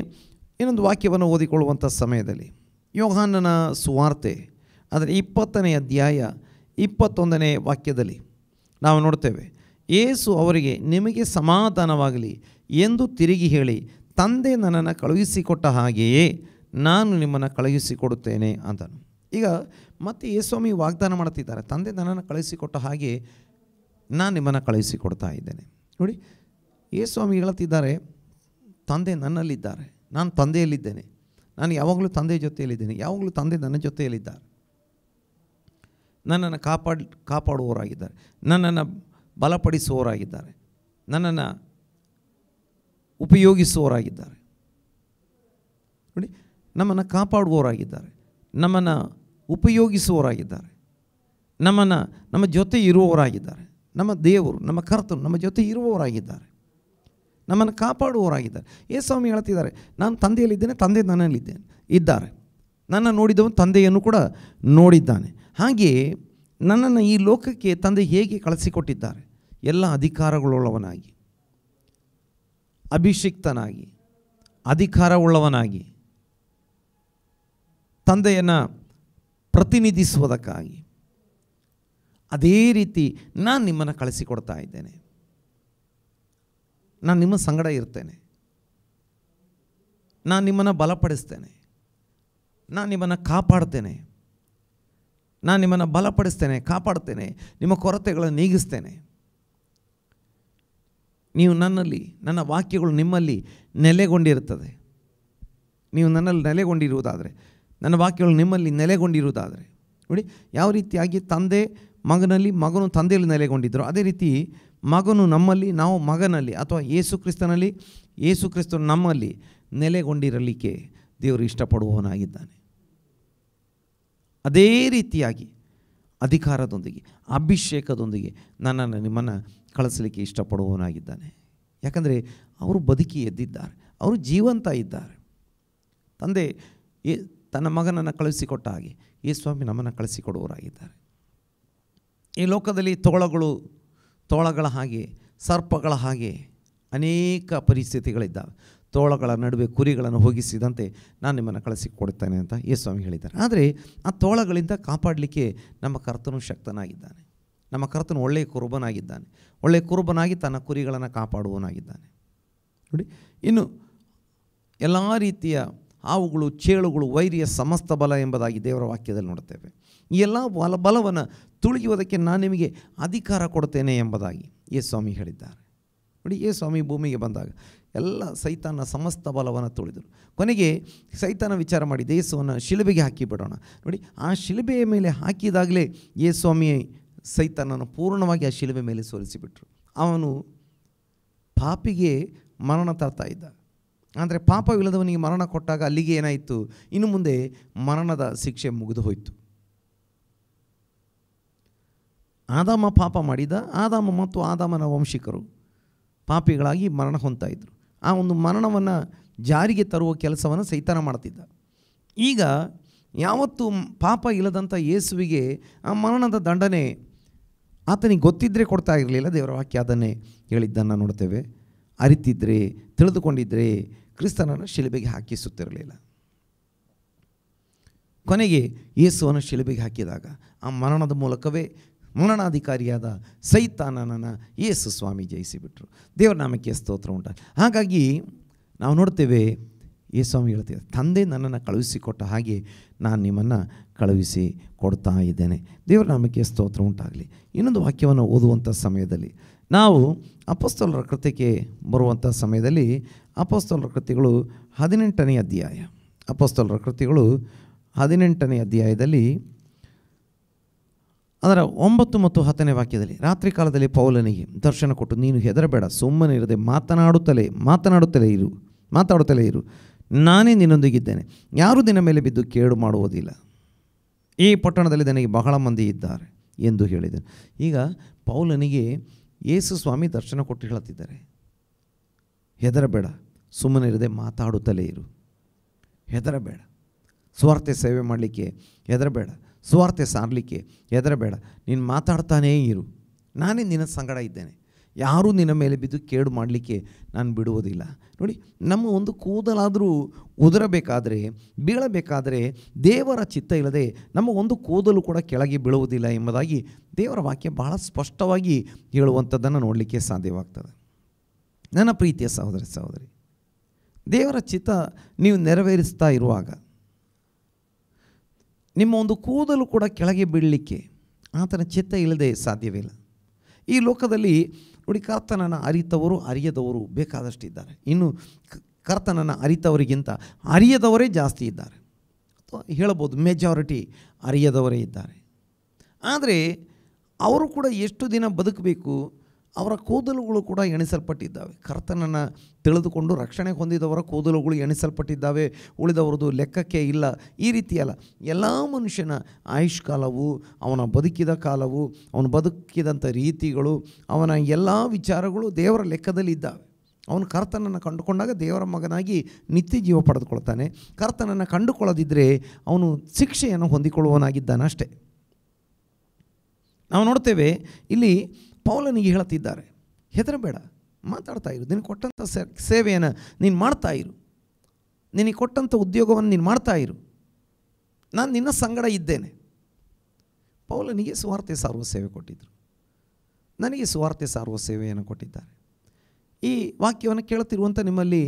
ಇನ್ನೊಂದು ವಾಕ್ಯವನ್ನು ಓದಿಕೊಳ್ಳುವಂಥ ಸಮಯದಲ್ಲಿ ಯೋಹಾನನ ಸುವಾರ್ತೆ ಅದರ 20ನೇ ಅಧ್ಯಾಯ 21ನೇ ವಾಕ್ಯದಲ್ಲಿ ನಾವು ನೋಡ್ತೇವೆ, ಯೇಸು ಅವರಿಗೆ, ನಿಮಗೆ ಸಮಾಧಾನವಾಗಲಿ ಎಂದು ತಿರುಗಿ ಹೇಳಿ, ತಂದೆ ನನ್ನನ್ನು ಕಳುಹಿಸಿಕೊಟ್ಟ ಹಾಗೆಯೇ ನಾನು ನಿಮ್ಮನ್ನು ಕಳುಹಿಸಿಕೊಡುತ್ತೇನೆ ಅಂತನು. ಈಗ ಮತ್ತೆ ಯೇಸುಸ್ವಾಮಿ ವಾಗ್ದಾನ ಮಾಡ್ತಿದ್ದಾರೆ, ತಂದೆ ನನ್ನನ್ನು ಕಳುಹಿಸಿಕೊಟ್ಟ ಹಾಗೆ ನಾನು ನಿಮ್ಮನ್ನು ಕಳುಹಿಸಿಕೊಡ್ತಾ ಇದ್ದೇನೆ. ನೋಡಿ, ಯೇಸುಸ್ವಾಮಿ ಹೇಳ್ತಿದ್ದಾರೆ, ತಂದೆ ನನ್ನಲ್ಲಿದ್ದಾರೆ, ನಾನು ತಂದೆಯಲ್ಲಿದ್ದೇನೆ, ನಾನು ಯಾವಾಗಲೂ ತಂದೆ ಜೊತೆಯಲ್ಲಿದ್ದೇನೆ, ಯಾವಾಗಲೂ ತಂದೆ ನನ್ನ ಜೊತೆಯಲ್ಲಿದ್ದಾರೆ, ನನ್ನನ್ನು ಕಾಪಾಡುವವರಾಗಿದ್ದಾರೆ, ನನ್ನನ್ನು ಬಲಪಡಿಸುವವರಾಗಿದ್ದಾರೆ, ನನ್ನನ್ನು ಉಪಯೋಗಿಸುವವರಾಗಿದ್ದಾರೆ. ನೋಡಿ, ನಮ್ಮನ್ನು ಕಾಪಾಡುವವರಾಗಿದ್ದಾರೆ, ನಮ್ಮನ್ನು ಉಪಯೋಗಿಸುವವರಾಗಿದ್ದಾರೆ, ನಮ್ಮ ಜೊತೆ ಇರುವವರಾಗಿದ್ದಾರೆ. ನಮ್ಮ ದೇವರು, ನಮ್ಮ ಕರ್ತನು ನಮ್ಮ ಜೊತೆ ಇರುವವರಾಗಿದ್ದಾರೆ, ನಮ್ಮನ್ನು ಕಾಪಾಡುವವರಾಗಿದ್ದಾರೆ. ಯೇಸುಸ್ವಾಮಿ ಹೇಳ್ತಿದ್ದಾರೆ, ನಾನು ತಂದೆಯಲ್ಲಿದ್ದೇನೆ, ತಂದೆ ನನ್ನಲ್ಲಿದ್ದೇನೆ ಇದ್ದಾರೆ, ನನ್ನ ನೋಡಿದವನು ತಂದೆಯನ್ನು ಕೂಡ ನೋಡಿದ್ದಾನೆ. ಹಾಗೆಯೇ ನನ್ನನ್ನು ಈ ಲೋಕಕ್ಕೆ ತಂದೆ ಹೇಗೆ ಕಳಿಸಿಕೊಟ್ಟಿದ್ದಾರೆ, ಎಲ್ಲ ಅಧಿಕಾರಗಳುಳ್ಳವನಾಗಿ, ಅಭಿಷಿಕ್ತನಾಗಿ ಅಧಿಕಾರವುಳ್ಳವನಾಗಿ ತಂದೆಯನ್ನು ಪ್ರತಿನಿಧಿಸುವುದಕ್ಕಾಗಿ ಅದೇ ರೀತಿ ನಾನು ನಿಮ್ಮನ್ನು ಕಳಿಸಿಕೊಡ್ತಾ ಇದ್ದೇನೆ. ನಾನು ನಿಮ್ಮ ಸಂಗಡ ಇರ್ತೇನೆ, ನಾನು ನಿಮ್ಮನ್ನು ಬಲಪಡಿಸ್ತೇನೆ, ನಾನು ನಿಮ್ಮನ್ನು ಕಾಪಾಡ್ತೇನೆ, ನಾನು ನಿಮ್ಮನ್ನು ಬಲಪಡಿಸ್ತೇನೆ, ಕಾಪಾಡ್ತೇನೆ, ನಿಮ್ಮ ಕೊರತೆಗಳನ್ನು ನೀಗಿಸ್ತೇನೆ. ನೀವು ನನ್ನಲ್ಲಿ, ನನ್ನ ವಾಕ್ಯಗಳು ನಿಮ್ಮಲ್ಲಿ ನೆಲೆಗೊಂಡಿರುತ್ತದೆ. ನೀವು ನನ್ನಲ್ಲಿ ನೆಲೆಗೊಂಡಿರುವುದಾದರೆ, ನನ್ನ ವಾಕ್ಯಗಳು ನಿಮ್ಮಲ್ಲಿ ನೆಲೆಗೊಂಡಿರುವುದಾದರೆ, ನೋಡಿ ಯಾವ ರೀತಿಯಾಗಿ ತಂದೆ ಮಗನಲ್ಲಿ, ಮಗನು ತಂದೆಯಲ್ಲಿ ನೆಲೆಗೊಂಡಿದ್ದರು, ಅದೇ ರೀತಿ ಮಗನು ನಮ್ಮಲ್ಲಿ, ನಾವು ಮಗನಲ್ಲಿ ಅಥವಾ ಯೇಸು ಕ್ರಿಸ್ತನಲ್ಲಿ, ಯೇಸು ಕ್ರಿಸ್ತನು ನಮ್ಮಲ್ಲಿ ನೆಲೆಗೊಂಡಿರಲಿಕ್ಕೆ ದೇವರು ಇಷ್ಟಪಡುವವನಾಗಿದ್ದಾನೆ. ಅದೇ ರೀತಿಯಾಗಿ ಅಧಿಕಾರದೊಂದಿಗೆ ಅಭಿಷೇಕದೊಂದಿಗೆ ನನ್ನನ್ನು ನಿಮ್ಮನ್ನು ಕಳಿಸಲಿಕ್ಕೆ ಇಷ್ಟಪಡುವವನಾಗಿದ್ದಾನೆ. ಯಾಕಂದರೆ ಅವರು ಬದುಕಿ ಎದ್ದಿದ್ದಾರೆ, ಅವರು ಜೀವಂತ ಇದ್ದಾರೆ. ತಂದೆ ತನ್ನ ಮಗನನ್ನು ಕಳಿಸಿಕೊಟ್ಟ ಹಾಗೆ ಯೇಸುಸ್ವಾಮಿ ನಮ್ಮನ್ನು ಕಳಿಸಿಕೊಡುವವರಾಗಿದ್ದಾರೆ. ಈ ಲೋಕದಲ್ಲಿ ತೋಳಗಳ ಹಾಗೆ, ಸರ್ಪಗಳ ಹಾಗೆ ಅನೇಕ ಪರಿಸ್ಥಿತಿಗಳಿದ್ದಾವೆ. ತೋಳಗಳ ನಡುವೆ ಕುರಿಗಳನ್ನು ಹೋಗಿಸಿದಂತೆ ನಾನು ನಿಮ್ಮನ್ನು ಕಳಿಸಿಕೊಡ್ತೇನೆ ಅಂತ ಯೇಸುಸ್ವಾಮಿ ಹೇಳಿದ್ದಾರೆ. ಆದರೆ ಆ ತೋಳಗಳಿಂದ ಕಾಪಾಡಲಿಕ್ಕೆ ನಮ್ಮ ಕರ್ತನು ಶಕ್ತನಾಗಿದ್ದಾನೆ. ನಮ್ಮ ಕರ್ತನು ಒಳ್ಳೆಯ ಕುರುಬನಾಗಿದ್ದಾನೆ. ಒಳ್ಳೆಯ ಕುರುಬನಾಗಿ ತನ್ನ ಕುರಿಗಳನ್ನು ಕಾಪಾಡುವವನಾಗಿದ್ದಾನೆ. ನೋಡಿ, ಇನ್ನು ಎಲ್ಲ ರೀತಿಯ ಹಾವುಗಳು, ಚೇಳುಗಳು, ವೈರಿಯ ಸಮಸ್ತ ಬಲ ಎಂಬುದಾಗಿ ದೇವರ ವಾಕ್ಯದಲ್ಲಿ ನೋಡ್ತೇವೆ. ಈ ಎಲ್ಲ ಬಲವನ್ನು ತುಳಿಯುವುದಕ್ಕೆ ನಾನು ನಿಮಗೆ ಅಧಿಕಾರ ಕೊಡ್ತೇನೆ ಎಂಬುದಾಗಿ ಯೇಸುಸ್ವಾಮಿ ಹೇಳಿದ್ದಾರೆ. ನೋಡಿ, ಯೇಸುಸ್ವಾಮಿ ಭೂಮಿಗೆ ಬಂದಾಗ ಎಲ್ಲ ಸೈತಾನ ಸಮಸ್ತ ಬಲವನ್ನು ತುಳಿದರು. ಕೊನೆಗೆ ಸೈತಾನ ವಿಚಾರ ಮಾಡಿದ ಯೇಸುವನ್ನು ಶಿಲುಬೆಗೆ ಹಾಕಿಬಿಡೋಣ. ನೋಡಿ, ಆ ಶಿಲುಬೆಯ ಮೇಲೆ ಹಾಕಿದಾಗಲೇ ಯೇಸುಸ್ವಾಮಿ ಸೈತಾನನ್ನು ಪೂರ್ಣವಾಗಿ ಆ ಶಿಲುಬೆ ಮೇಲೆ ಸೋಲಿಸಿಬಿಟ್ರು. ಅವನು ಪಾಪಿಗೆ ಮರಣ ತರ್ತಾ ಇದ್ದ. ಆದರೆ ಪಾಪವಿಲ್ಲದವನಿಗೆ ಮರಣ ಕೊಟ್ಟಾಗ ಅಲ್ಲಿಗೆ ಏನಾಯಿತು, ಇನ್ನು ಮುಂದೆ ಮರಣದ ಶಿಕ್ಷೆ ಮುಗಿದು ಹೋಯಿತು. ಆದಾಮ ಪಾಪ ಮಾಡಿದ, ಆದಾಮ ಮತ್ತು ಆದಾಮನ ವಂಶಿಕರು ಪಾಪಿಗಳಾಗಿ ಮರಣ ಹೊಂದ್ತಾ ಇದ್ದರು. ಆ ಒಂದು ಮರಣವನ್ನು ಜಾರಿಗೆ ತರುವ ಕೆಲಸವನ್ನು ಸೈತಾನ ಮಾಡ್ತಿದ್ದ. ಈಗ ಯಾವತ್ತೂ ಪಾಪ ಇಲ್ಲದಂಥ ಯೇಸುವಿಗೆ ಆ ಮರಣದ ದಂಡನೆ ಆತನಿಗೆ ಗೊತ್ತಿದ್ದರೆ ಕೊಡ್ತಾ ಇರಲಿಲ್ಲ. ದೇವರ ವಾಕ್ಯ ಅದನ್ನೇ ಹೇಳಿದ್ದನ್ನು ನೋಡ್ತೇವೆ. ಅರಿತಿದ್ದರೆ, ತಿಳಿದುಕೊಂಡಿದ್ದರೆ ಕ್ರಿಸ್ತನನ್ನು ಶಿಲುಬೆಗೆ ಹಾಕಿಸುತ್ತಿರಲಿಲ್ಲ. ಕೊನೆಗೆ ಯೇಸುವನ್ನು ಶಿಲುಬೆಗೆ ಹಾಕಿದಾಗ ಆ ಮರಣದ ಮೂಲಕವೇ ಮರಣಾಧಿಕಾರಿಯಾದ ಸೈತಾನನನ್ನು ಯೇಸು ಸ್ವಾಮಿ ಜಯಿಸಿಬಿಟ್ರು. ದೇವರ ನಾಮಕ್ಕೆ ಸ್ತೋತ್ರ ಉಂಟ. ಹಾಗಾಗಿ ನಾವು ನೋಡ್ತೇವೆ, ಯೇಸು ಸ್ವಾಮಿ ಹೇಳ್ತೇವೆ, ತಂದೆ ನನ್ನನ್ನು ಕಳುಹಿಸಿಕೊಟ್ಟ ಹಾಗೆ ನಾನು ನಿಮ್ಮನ್ನು ಕಳುಹಿಸಿ ಕೊಡ್ತಾ ಇದ್ದೇನೆ. ದೇವರ ನಾಮಕ್ಕೆ ಸ್ತೋತ್ರ ಉಂಟಾಗಲಿ. ಇನ್ನೊಂದು ವಾಕ್ಯವನ್ನು ಓದುವಂಥ ಸಮಯದಲ್ಲಿ ನಾವು ಅಪೊಸ್ತಲರ ಕೃತ್ಯಕ್ಕೆ ಬರುವಂಥ ಸಮಯದಲ್ಲಿ ಅಪೊಸ್ತಲರ ಕೃತ್ಯಗಳು 18ನೇ ಅಧ್ಯಾಯ, ಅಪೊಸ್ತಲರ ಕೃತ್ಯಗಳು 18ನೇ ಅಧ್ಯಾಯದಲ್ಲಿ ಅದರ 9 ಮತ್ತು 10ನೇ ವಾಕ್ಯದಲ್ಲಿ, ರಾತ್ರಿ ಕಾಲದಲ್ಲಿ ಪೌಲನಿಗೆ ದರ್ಶನ ಕೊಟ್ಟು, ನೀನು ಹೆದರಬೇಡ, ಸುಮ್ಮನೆ ಇರದೆ ಮಾತಾಡುತ್ತಲೇ ಇರು, ನಾನೇ ನಿನ್ನೊಂದಿಗಿದ್ದೇನೆ, ಯಾರೂ ನಿನ್ನ ಮೇಲೆ ಬಿದ್ದು ಕೇಡು ಮಾಡುವುದಿಲ್ಲ, ಈ ಪಟ್ಟಣದಲ್ಲಿ ನನಗೆ ಬಹಳ ಮಂದಿ ಇದ್ದಾರೆ ಎಂದು ಹೇಳಿದನು. ಈಗ ಪೌಲನಿಗೆ ಯೇಸು ಸ್ವಾಮಿ ದರ್ಶನ ಕೊಟ್ಟು ಹೇಳುತ್ತಿದ್ದಾರೆ, ಹೆದರಬೇಡ, ಸುಮ್ಮನೆ ಇರದೆ ಮಾತಾಡುತ್ತಲೇ ಇರು, ಹೆದರಬೇಡ, ಸ್ವಾರ್ಥ ಸೇವೆ ಮಾಡಲಿಕ್ಕೆ ಹೆದರಬೇಡ, ಸ್ವಾರ್ಥ ಸಾರಲಿಕ್ಕೆ ಹೆದರಬೇಡ, ನೀನು ಮಾತಾಡ್ತಾನೇ ಇರು, ನಾನೇ ನಿನ್ನ ಸಂಗಡ ಇದ್ದೇನೆ, ಯಾರೂ ನಿನ್ನ ಮೇಲೆ ಬಿದ್ದು ಕೇಡು ಮಾಡಲಿಕ್ಕೆ ನಾನು ಬಿಡುವುದಿಲ್ಲ. ನೋಡಿ, ನಮ್ಮ ಒಂದು ಕೂದಲಾದರೂ ಉದುರಬೇಕಾದರೆ, ಬೀಳಬೇಕಾದರೆ ದೇವರ ಚಿತ್ತ ಇಲ್ಲದೆ ನಮ್ಮ ಒಂದು ಕೂದಲು ಕೂಡ ಕೆಳಗೆ ಬೀಳುವುದಿಲ್ಲ ಎಂಬುದಾಗಿ ದೇವರ ವಾಕ್ಯ ಬಹಳ ಸ್ಪಷ್ಟವಾಗಿ ಹೇಳುವಂಥದ್ದನ್ನು ನೋಡಲಿಕ್ಕೆ ಸಾಧ್ಯವಾಗ್ತದೆ. ನನ್ನ ಪ್ರೀತಿಯ ಸಹೋದರಿ, ದೇವರ ಚಿತ್ತ ನೀವು ನೆರವೇರಿಸ್ತಾ ಇರುವಾಗ ನಿಮ್ಮ ಒಂದು ಕೂದಲು ಕೂಡ ಕೆಳಗೆ ಬೀಳಲಿಕ್ಕೆ ಆತನ ಚಿತ್ತ ಇಲ್ಲದೆ ಸಾಧ್ಯವಿಲ್ಲ. ಈ ಲೋಕದಲ್ಲಿ ನೋಡಿ, ಕರ್ತನನ್ನು ಅರಿತವರು ಅರಿಯದವರು ಬೇಕಾದಷ್ಟಿದ್ದಾರೆ. ಇನ್ನು ಕರ್ತನನ್ನು ಅರಿತವರಿಗಿಂತ ಅರಿಯದವರೇ ಜಾಸ್ತಿ ಇದ್ದಾರೆ. ಅಥವಾ ಹೇಳ್ಬೋದು ಮೆಜಾರಿಟಿ ಅರಿಯದವರೇ ಇದ್ದಾರೆ. ಆದರೆ ಅವರು ಕೂಡ ಎಷ್ಟು ದಿನ ಬದುಕಬೇಕು, ಅವರ ಕೂದಲುಗಳು ಕೂಡ ಎಣಿಸಲ್ಪಟ್ಟಿದ್ದಾವೆ. ಕರ್ತನನ್ನು ತಿಳಿದುಕೊಂಡು ರಕ್ಷಣೆ ಹೊಂದಿದವರ ಕೂದಲುಗಳು ಎಣಿಸಲ್ಪಟ್ಟಿದ್ದಾವೆ, ಉಳಿದವರದು ಲೆಕ್ಕಕ್ಕೆ ಇಲ್ಲ. ಈ ರೀತಿಯಲ್ಲ, ಎಲ್ಲ ಮನುಷ್ಯನ ಆಯುಷ್ಕಾಲವು, ಅವನ ಬದುಕಿದ ಕಾಲವು, ಅವನು ಬದುಕಿದಂಥ ರೀತಿಗಳು, ಅವನ ಎಲ್ಲ ವಿಚಾರಗಳು ದೇವರ ಲೆಕ್ಕದಲ್ಲಿ ಇದ್ದಾವೆ. ಅವನು ಕರ್ತನನ್ನು ಕಂಡುಕೊಂಡಾಗ ದೇವರ ಮಗನಾಗಿ ನಿತ್ಯ ಜೀವ ಪಡೆದುಕೊಳ್ತಾನೆ. ಕರ್ತನನ್ನು ಕಂಡುಕೊಳ್ಳದಿದ್ದರೆ ಅವನು ಶಿಕ್ಷೆಯನ್ನು ಹೊಂದಿಕೊಳ್ಳುವವನಾಗಿದ್ದಾನೆ ಅಷ್ಟೇ. ನಾವು ನೋಡ್ತೇವೆ ಇಲ್ಲಿ ಪೌಲನಿಗೆ ಹೇಳುತ್ತಿದ್ದಾರೆ, ಹೆದರಬೇಡ, ಮಾತಾಡ್ತಾ ಇರು. ನಿನಗೆ ಕೊಟ್ಟಂಥ ಸೇವೆಯನ್ನು ನೀನು ಮಾಡ್ತಾಯಿರು. ನಿನಗೆ ಕೊಟ್ಟಂಥ ಉದ್ಯೋಗವನ್ನು ನೀನು ಮಾಡ್ತಾಯಿರು. ನಾನು ನಿನ್ನ ಸಂಗಡ ಇದ್ದೇನೆ. ಪೌಲನಿಗೆ ಸುವಾರ್ತೆ ಸಾರುವ ಸೇವೆ ಕೊಟ್ಟಿದ್ದರು, ನನಗೆ ಸುವಾರ್ತೆ ಸಾರುವ ಸೇವೆಯನ್ನು ಕೊಟ್ಟಿದ್ದಾರೆ. ಈ ವಾಕ್ಯವನ್ನು ಕೇಳುತ್ತಿರುವಂಥ ನಿಮ್ಮಲ್ಲಿ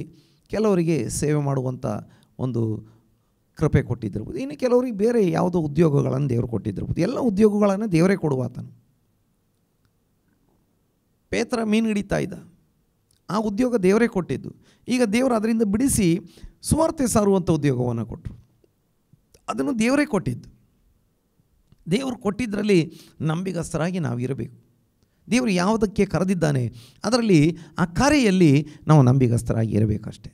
ಕೆಲವರಿಗೆ ಸೇವೆ ಮಾಡುವಂಥ ಒಂದು ಕೃಪೆ ಕೊಟ್ಟಿದ್ದಿರ್ಬೋದು. ಇನ್ನು ಕೆಲವರಿಗೆ ಬೇರೆ ಯಾವುದೋ ಉದ್ಯೋಗಗಳನ್ನು ದೇವರು ಕೊಟ್ಟಿದ್ದಿರ್ಬೋದು. ಎಲ್ಲ ಉದ್ಯೋಗಗಳನ್ನು ದೇವರೇ ಕೊಡುವಾತನು. ಪೇತ್ರ ಮೀನು ಹಿಡಿತಾ ಇದ್ದ, ಆ ಉದ್ಯೋಗ ದೇವರೇ ಕೊಟ್ಟಿದ್ದು. ಈಗ ದೇವರು ಅದರಿಂದ ಬಿಡಿಸಿ ಸುವಾರ್ತೆ ಸಾರುವಂಥ ಉದ್ಯೋಗವನ್ನು ಕೊಟ್ಟರು. ಅದನ್ನು ದೇವರೇ ಕೊಟ್ಟಿದ್ದು. ದೇವರು ಕೊಟ್ಟಿದ್ದರಲ್ಲಿ ನಂಬಿಗಸ್ತರಾಗಿ ನಾವು ಇರಬೇಕು. ದೇವರು ಯಾವುದಕ್ಕೆ ಕರೆದಿದ್ದಾನೆ ಅದರಲ್ಲಿ, ಆ ಕಾರ್ಯದಲ್ಲಿ ನಾವು ನಂಬಿಗಸ್ತರಾಗಿ ಇರಬೇಕಷ್ಟೆ.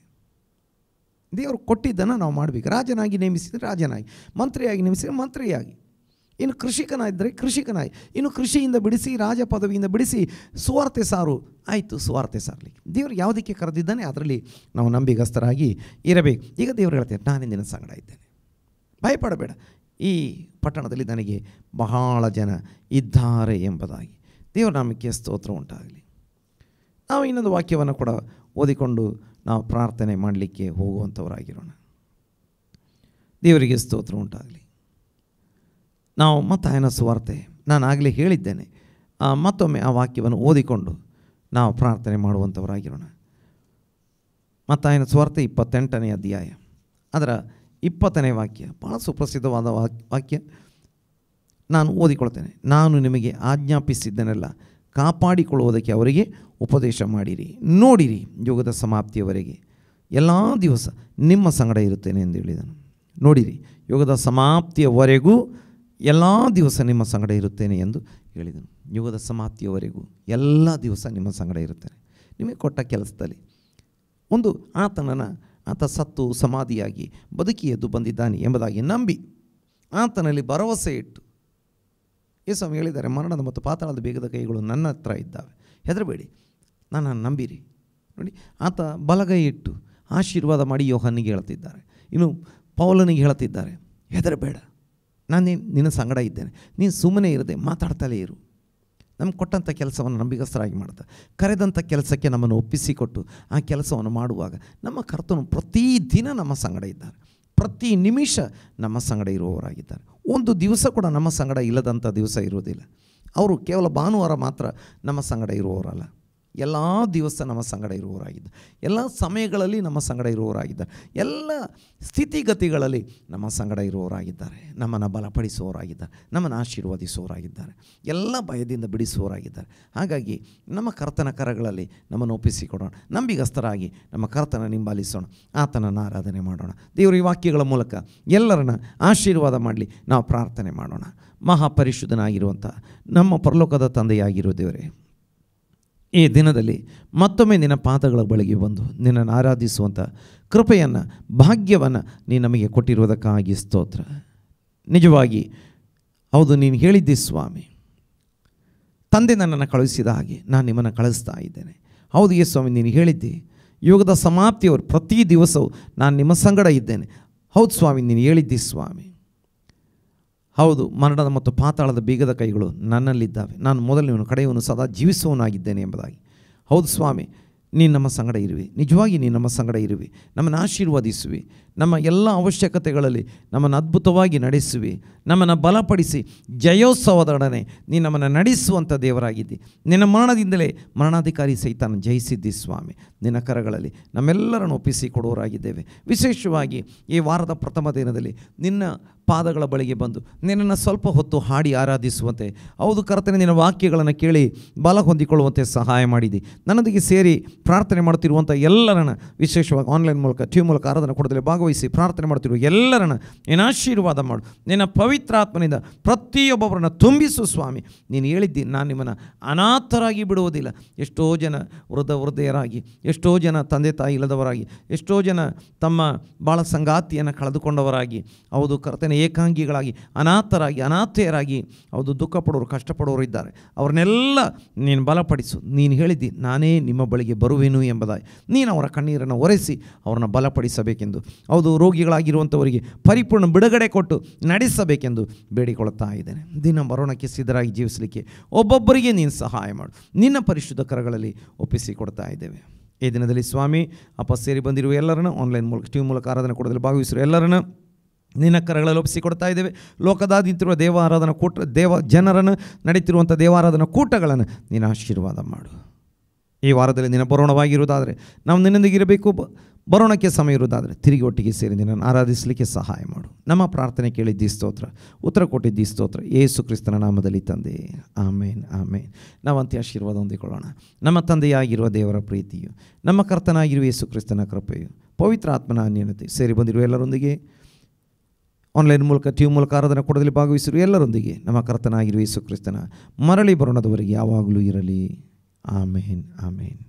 ದೇವರು ಕೊಟ್ಟಿದ್ದನ್ನು ನಾವು ಮಾಡಬೇಕು. ರಾಜನಾಗಿ ನೇಮಿಸಿದರೆ ರಾಜನಾಗಿ, ಮಂತ್ರಿಯಾಗಿ ನೇಮಿಸಿದರೆ ಮಂತ್ರಿಯಾಗಿ, ಇನ್ನು ಕೃಷಿಕನಾಗಿದ್ದರೆ ಕೃಷಿಕನಾಗಿ, ಇನ್ನು ಕೃಷಿಯಿಂದ ಬಿಡಿಸಿ ರಾಜ ಪದವಿಯಿಂದ ಬಿಡಿಸಿ ಸುವಾರ್ತೆ ಸಾರು, ಆಯಿತು, ಸುವಾರ್ತೆ ಸಾರಲಿಕ್ಕೆ ದೇವರು ಯಾವುದಕ್ಕೆ ಕರೆದಿದ್ದಾನೆ ಅದರಲ್ಲಿ ನಾವು ನಂಬಿಗಸ್ತರಾಗಿ ಇರಬೇಕು. ಈಗ ದೇವರು ಹೇಳ್ತೇನೆ, ನಾನೇ ನಿನ್ನ ಸಂಗಡ ಇದ್ದೇನೆ, ಭಯಪಡಬೇಡ. ಈ ಪಟ್ಟಣದಲ್ಲಿ ನನಗೆ ಬಹಳ ಜನ ಇದ್ದಾರೆ ಎಂಬುದಾಗಿ ದೇವರ ನಾಮಕ್ಕೆ ಸ್ತೋತ್ರ ಉಂಟಾಗಲಿ. ನಾವು ಇನ್ನೊಂದು ವಾಕ್ಯವನ್ನು ಕೂಡ ಓದಿಕೊಂಡು ನಾವು ಪ್ರಾರ್ಥನೆ ಮಾಡಲಿಕ್ಕೆ ಹೋಗುವಂಥವರಾಗಿರೋಣ. ದೇವರಿಗೆ ಸ್ತೋತ್ರ ಉಂಟಾಗಲಿ. ನಾವು ಮತ್ತಾಯನ ಸುವಾರ್ತೆ, ನಾನು ಆಗಲೇ ಹೇಳಿದ್ದೇನೆ, ಮತ್ತೊಮ್ಮೆ ಆ ವಾಕ್ಯವನ್ನು ಓದಿಕೊಂಡು ನಾವು ಪ್ರಾರ್ಥನೆ ಮಾಡುವಂಥವರಾಗಿರೋಣ. ಮತ್ತಾಯನ ಸುವಾರ್ತೆ 28ನೇ ಅಧ್ಯಾಯ, ಅದರ 20ನೇ ವಾಕ್ಯ, ಭಾಳ ಸುಪ್ರಸಿದ್ಧವಾದ ವಾಕ್ಯ. ನಾನು ಓದಿಕೊಳ್ತೇನೆ. ನಾನು ನಿಮಗೆ ಆಜ್ಞಾಪಿಸಿದ್ದನ್ನೆಲ್ಲ ಕಾಪಾಡಿಕೊಳ್ಳುವುದಕ್ಕೆ ಅವರಿಗೆ ಉಪದೇಶ ಮಾಡಿರಿ. ನೋಡಿರಿ, ಯುಗದ ಸಮಾಪ್ತಿಯವರೆಗೆ ಎಲ್ಲ ದಿವಸ ನಿಮ್ಮ ಸಂಗಡ ಇರುತ್ತೇನೆ ಎಂದು ಹೇಳಿದನು. ನೋಡಿರಿ, ಯುಗದ ಸಮಾಪ್ತಿಯವರೆಗೂ ಎಲ್ಲ ದಿವಸ ನಿಮ್ಮ ಸಂಗಡ ಇರುತ್ತೇನೆ ಎಂದು ಹೇಳಿದನು. ಯುಗದ ಸಮಾಪ್ತಿಯವರೆಗೂ ಎಲ್ಲ ದಿವಸ ನಿಮ್ಮ ಸಂಗಡ ಇರುತ್ತೇನೆ. ನಿಮಗೆ ಕೊಟ್ಟ ಕೆಲಸದಲ್ಲಿ ಒಂದು ಆತ ಸತ್ತು ಸಮಾಧಿಯಾಗಿ ಬದುಕಿ ಎದ್ದು ಬಂದಿದ್ದಾನೆ ಎಂಬುದಾಗಿ ನಂಬಿ ಆತನಲ್ಲಿ ಭರವಸೆ ಇಟ್ಟು, ಯೇಸು ಹೇಳಿದ್ದಾರೆ, ಮರಣದ ಮತ್ತು ಪಾತಾಳದ ಬೇಗದ ಕೈಗಳು ನನ್ನ ಹತ್ರ ಇದ್ದಾವೆ, ಹೆದರಬೇಡಿ, ನನ್ನನ್ನು ನಂಬಿರಿ. ನೋಡಿ, ಆತ ಬಲಗೈ ಇಟ್ಟು ಆಶೀರ್ವಾದ ಮಾಡಿ ಯೋಹನಿಗೆ ಹೇಳ್ತಿದ್ದಾರೆ. ಇನ್ನು ಪೌಲನಿಗೆ ಹೇಳ್ತಿದ್ದಾರೆ, ಹೆದರಬೇಡ, ನಾನು ನಿನ್ನ ಸಂಗಡ ಇದ್ದೇನೆ, ನೀನು ಸುಮ್ಮನೆ ಇರದೆ ಮಾತಾಡ್ತಲೇ ಇರು. ನಮ್ಗೆ ಕೊಟ್ಟಂಥ ಕೆಲಸವನ್ನು ನಂಬಿಗಸ್ತರಾಗಿ ಮಾಡ್ತಾ, ಕರೆದಂಥ ಕೆಲಸಕ್ಕೆ ನಮ್ಮನ್ನು ಒಪ್ಪಿಸಿಕೊಟ್ಟು ಆ ಕೆಲಸವನ್ನು ಮಾಡುವಾಗ ನಮ್ಮ ಕರ್ತನು ಪ್ರತಿದಿನ ನಮ್ಮ ಸಂಗಡ ಇದ್ದಾರೆ, ಪ್ರತಿ ನಿಮಿಷ ನಮ್ಮ ಸಂಗಡ ಇರುವವರಾಗಿದ್ದಾರೆ. ಒಂದು ದಿವಸ ಕೂಡ ನಮ್ಮ ಸಂಗಡ ಇಲ್ಲದಂಥ ದಿವಸ ಇರುವುದಿಲ್ಲ. ಅವರು ಕೇವಲ ಭಾನುವಾರ ಮಾತ್ರ ನಮ್ಮ ಸಂಗಡ ಇರುವವರಲ್ಲ, ಎಲ್ಲ ದಿವಸ ನಮ್ಮ ಸಂಗಡ ಇರುವವರಾಗಿದ್ದಾರೆ, ಎಲ್ಲ ಸಮಯಗಳಲ್ಲಿ ನಮ್ಮ ಸಂಗಡ ಇರುವವರಾಗಿದ್ದಾರೆ, ಎಲ್ಲ ಸ್ಥಿತಿಗತಿಗಳಲ್ಲಿ ನಮ್ಮ ಸಂಗಡ ಇರುವವರಾಗಿದ್ದಾರೆ, ನಮ್ಮನ್ನು ಬಲಪಡಿಸುವವರಾಗಿದ್ದಾರೆ, ನಮ್ಮನ್ನು ಆಶೀರ್ವದಿಸುವವರಾಗಿದ್ದಾರೆ, ಎಲ್ಲ ಭಯದಿಂದ ಬಿಡಿಸುವವರಾಗಿದ್ದಾರೆ. ಹಾಗಾಗಿ ನಮ್ಮ ಕರ್ತನ ಕರಗಳಲ್ಲಿ ನಮ್ಮನ್ನು ಒಪ್ಪಿಸಿಕೊಡೋಣ, ನಂಬಿಗಸ್ತರಾಗಿ ನಮ್ಮ ಕರ್ತನ ಹಿಂಬಾಲಿಸೋಣ, ಆತನನ್ನು ಆರಾಧನೆ ಮಾಡೋಣ. ದೇವರು ಈ ವಾಕ್ಯಗಳ ಮೂಲಕ ಎಲ್ಲರನ್ನ ಆಶೀರ್ವಾದ ಮಾಡಲಿ. ನಾವು ಪ್ರಾರ್ಥನೆ ಮಾಡೋಣ. ಮಹಾಪರಿಶುದ್ಧನಾಗಿರುವಂಥ ನಮ್ಮ ಪರಲೋಕದ ತಂದೆಯಾಗಿರೋ ದೇವರೇ, ಈ ದಿನದಲ್ಲಿ ಮತ್ತೊಮ್ಮೆ ನಿನ್ನ ಪಾದಗಳ ಬಳಿಗೆ ಬಂದು ನಿನ್ನನ್ನು ಆರಾಧಿಸುವಂಥ ಕೃಪೆಯನ್ನು, ಭಾಗ್ಯವನ್ನು ನೀನು ನಮಗೆ ಕೊಟ್ಟಿರುವುದಕ್ಕಾಗಿ ಸ್ತೋತ್ರ. ನಿಜವಾಗಿ ಹೌದು, ನೀನು ಹೇಳಿದ್ದಿ ಸ್ವಾಮಿ, ತಂದೆ ನನ್ನನ್ನು ಕಳುಹಿಸಿದ ಹಾಗೆ ನಾನು ನಿಮ್ಮನ್ನು ಕಳಿಸ್ತಾ ಇದ್ದೇನೆ. ಹೌದು ಯೇ ಸ್ವಾಮಿ, ನೀನು ಹೇಳಿದ್ದಿ, ಯುಗದ ಸಮಾಪ್ತಿಯವರು ಪ್ರತಿ ದಿವಸವೂ ನಾನು ನಿಮ್ಮ ಸಂಗಡ ಇದ್ದೇನೆ. ಹೌದು ಸ್ವಾಮಿ, ನೀನು ಹೇಳಿದ್ದಿ ಸ್ವಾಮಿ. ಹೌದು, ಮರಣದ ಮತ್ತು ಪಾತಾಳದ ಬೀಗದ ಕೈಗಳು ನನ್ನಲ್ಲಿದ್ದಾವೆ, ನಾನು ಮೊದಲನೇವನು ಕಡೆಯವನು ಸದಾ ಜೀವಿಸುವವನಾಗಿದ್ದೇನೆ ಎಂಬುದಾಗಿ. ಹೌದು ಸ್ವಾಮಿ, ನೀನು ನಮ್ಮ ಸಂಗಡ ಇರುವೆ, ನಿಜವಾಗಿ ನೀನು ನಮ್ಮ ಸಂಗಡ ಇರುವೆ, ನಮ್ಮನ್ನು ಆಶೀರ್ವದಿಸುವಿ, ನಮ್ಮ ಎಲ್ಲ ಅವಶ್ಯಕತೆಗಳಲ್ಲಿ ನಮ್ಮನ್ನು ಅದ್ಭುತವಾಗಿ ನಡೆಸುವಿ, ನಮ್ಮನ್ನು ಬಲಪಡಿಸಿ ಜಯೋತ್ಸವದೊಡನೆ ನೀನು ನಮ್ಮನ್ನು ನಡೆಸುವಂಥ ದೇವರಾಗಿದ್ದಿ. ನಿನ್ನ ಮರಣದಿಂದಲೇ ಮರಣಾಧಿಕಾರಿ ಸೈತಾನ ಜಯಿಸಿದ್ದಿ ಸ್ವಾಮಿ. ನಿನ್ನ ಕರಗಳಲ್ಲಿ ನಮ್ಮೆಲ್ಲರನ್ನು ಒಪ್ಪಿಸಿಕೊಡುವವರಾಗಿದ್ದೇವೆ. ವಿಶೇಷವಾಗಿ ಈ ವಾರದ ಪ್ರಥಮ ದಿನದಲ್ಲಿ ನಿನ್ನ ಪಾದಗಳ ಬಳಿಗೆ ಬಂದು ನಿನ್ನನ್ನು ಸ್ವಲ್ಪ ಹೊತ್ತು ಹಾಡಿ ಆರಾಧಿಸುವಂತೆ, ಹೌದು ಕರ್ತನೆ, ನಿನ್ನ ವಾಕ್ಯಗಳನ್ನು ಕೇಳಿ ಬಲ ಹೊಂದಿಕೊಳ್ಳುವಂತೆ ಸಹಾಯ ಮಾಡಿದಿ. ನನ್ನೊಂದಿಗೆ ಸೇರಿ ಪ್ರಾರ್ಥನೆ ಮಾಡ್ತಿರುವಂಥ ಎಲ್ಲರನ್ನ, ವಿಶೇಷವಾಗಿ ಆನ್ಲೈನ್ ಮೂಲಕ ಟ್ಯೂಬ್ ಮೂಲಕ ಆರಾಧನೆ ಕೊಡೋದ್ರಲ್ಲಿ ಭಾಗವಹಿಸಿ ಪ್ರಾರ್ಥನೆ ಮಾಡ್ತಿರುವ ಎಲ್ಲರನ್ನ ನೀನು ಆಶೀರ್ವಾದ ಮಾಡು. ನಿನ್ನ ಪವಿತ್ರಾತ್ಮನಿಂದ ಪ್ರತಿಯೊಬ್ಬೊಬ್ಬರನ್ನು ತುಂಬಿಸು ಸ್ವಾಮಿ. ನೀನು ಹೇಳಿದ್ದಿ, ನಾನು ನಿಮ್ಮನ್ನು ಅನಾಥರಾಗಿ ಬಿಡುವುದಿಲ್ಲ. ಎಷ್ಟೋ ಜನ ವೃದ್ಧೆಯರಾಗಿ, ಎಷ್ಟೋ ಜನ ತಂದೆ ತಾಯಿ ಇಲ್ಲದವರಾಗಿ, ಎಷ್ಟೋ ಜನ ತಮ್ಮ ಬಾಳ ಸಂಗಾತಿಯನ್ನು ಕಳೆದುಕೊಂಡವರಾಗಿ, ಹೌದು ಕರ್ತನೆ, ಏಕಾಂಗಿಗಳಾಗಿ, ಅನಾಥರಾಗಿ, ಅನಾಥೆಯರಾಗಿ, ಹೌದು ದುಃಖ ಪಡೋರು, ಕಷ್ಟಪಡೋರು ಇದ್ದಾರೆ. ಅವ್ರನ್ನೆಲ್ಲ ನೀನು ಬಲಪಡಿಸು. ನೀನು ಹೇಳಿದ್ದಿ, ನಾನೇ ನಿಮ್ಮ ಬಳಿಗೆ ಬರುವೆನು ಎಂಬುದಾಗಿ ನೀನು ಅವರ ಕಣ್ಣೀರನ್ನು ಒರೆಸಿ ಅವ್ರನ್ನ ಬಲಪಡಿಸಬೇಕೆಂದು, ಹೌದು, ರೋಗಿಗಳಾಗಿರುವಂಥವರಿಗೆ ಪರಿಪೂರ್ಣ ಬಿಡುಗಡೆ ಕೊಟ್ಟು ನಡೆಸಬೇಕೆಂದು ಬೇಡಿಕೊಳ್ಳುತ್ತಾ ಇದ್ದೇನೆ. ದಿನ ಬರೋಣಕ್ಕೆ ಸಿದ್ಧರಾಗಿ ಜೀವಿಸಲಿಕ್ಕೆ ಒಬ್ಬೊಬ್ಬರಿಗೆ ನೀನು ಸಹಾಯ ಮಾಡು. ನಿನ್ನ ಪರಿಶುದ್ಧ ಕರಗಳಲ್ಲಿ ಒಪ್ಪಿಸಿಕೊಡ್ತಾ ಇದ್ದೇವೆ. ಈ ದಿನದಲ್ಲಿ ಸ್ವಾಮಿ ಅಪ್ಪ, ಸೇರಿ ಬಂದಿರುವ ಎಲ್ಲರನ್ನು, ಆನ್ಲೈನ್ ಮೂಲಕ ಟಿವಿ ಮೂಲಕ ಆರಾಧನೆ ಕೊಡೋದ್ರಲ್ಲಿ ಭಾಗವಹಿಸಿರುವ ಎಲ್ಲರನ್ನು ನಿನ್ನ ಕರಗಳಲ್ಲಿ ಒಪ್ಪಿಸಿಕೊಡ್ತಾ ಇದ್ದೇವೆ. ಲೋಕದಾದ್ಯಂತಿರುವ ದೇವಾರಾಧನಾ ಕೂಟ ಜನರನ್ನು ನಡೀತಿರುವಂಥ ದೇವಾರಾಧನಾ ಕೂಟಗಳನ್ನು ನೀನು ಆಶೀರ್ವಾದ ಮಾಡು. ಈ ವಾರದಲ್ಲಿ ನಿನ್ನ ಬರೋಣವಾಗಿರುವುದಾದರೆ ನಾವು ನಿನ್ನೊಂದಿಗೆ ಇರಬೇಕು. ಬರೋಣಕ್ಕೆ ಸಮಯ ಇರುವುದಾದರೆ ತಿರುಗಿ ಒಟ್ಟಿಗೆ ಸೇರಿ ನಿನ್ನನ್ನು ಆರಾಧಿಸಲಿಕ್ಕೆ ಸಹಾಯ ಮಾಡು. ನಮ್ಮ ಪ್ರಾರ್ಥನೆ ಕೇಳಿದ್ದಿ ಸ್ತೋತ್ರ, ಉತ್ತರ ಕೊಟ್ಟಿದ್ದಿ ಸ್ತೋತ್ರ. ಯೇಸು ಕ್ರಿಸ್ತನ ನಾಮದಲ್ಲಿ ತಂದೆ, ಆಮೇನ್ ಆಮೇನ್. ನಾವಂತೆ ಆಶೀರ್ವಾದ ಹೊಂದಿಕೊಳ್ಳೋಣ. ನಮ್ಮ ತಂದೆಯಾಗಿರುವ ದೇವರ ಪ್ರೀತಿಯು, ನಮ್ಮ ಕರ್ತನಾಗಿರುವ ಯೇಸು ಕ್ರಿಸ್ತನ ಕೃಪೆಯು, ಪವಿತ್ರ ಆತ್ಮನ ಅನ್ಯೋನ್ಯತೆ ಸೇರಿ ಬಂದಿರುವ ಎಲ್ಲರೊಂದಿಗೆ, ಆನ್ಲೈನ್ ಮೂಲಕ ಟಿವಿ ಮೂಲಕ ಆರಾಧನೆ ಕೊಡೋದಲ್ಲಿ ಭಾಗವಹಿಸಿರುವ ಎಲ್ಲರೊಂದಿಗೆ, ನಮ್ಮ ಕರ್ತನಾಗಿರುವ ಯೇಸು ಕ್ರಿಸ್ತನ ಮರಳಿ ಬರೋಣದವರೆಗೆ ಯಾವಾಗಲೂ ಇರಲಿ. ಆಮೇನ್ ಆಮೇನ್.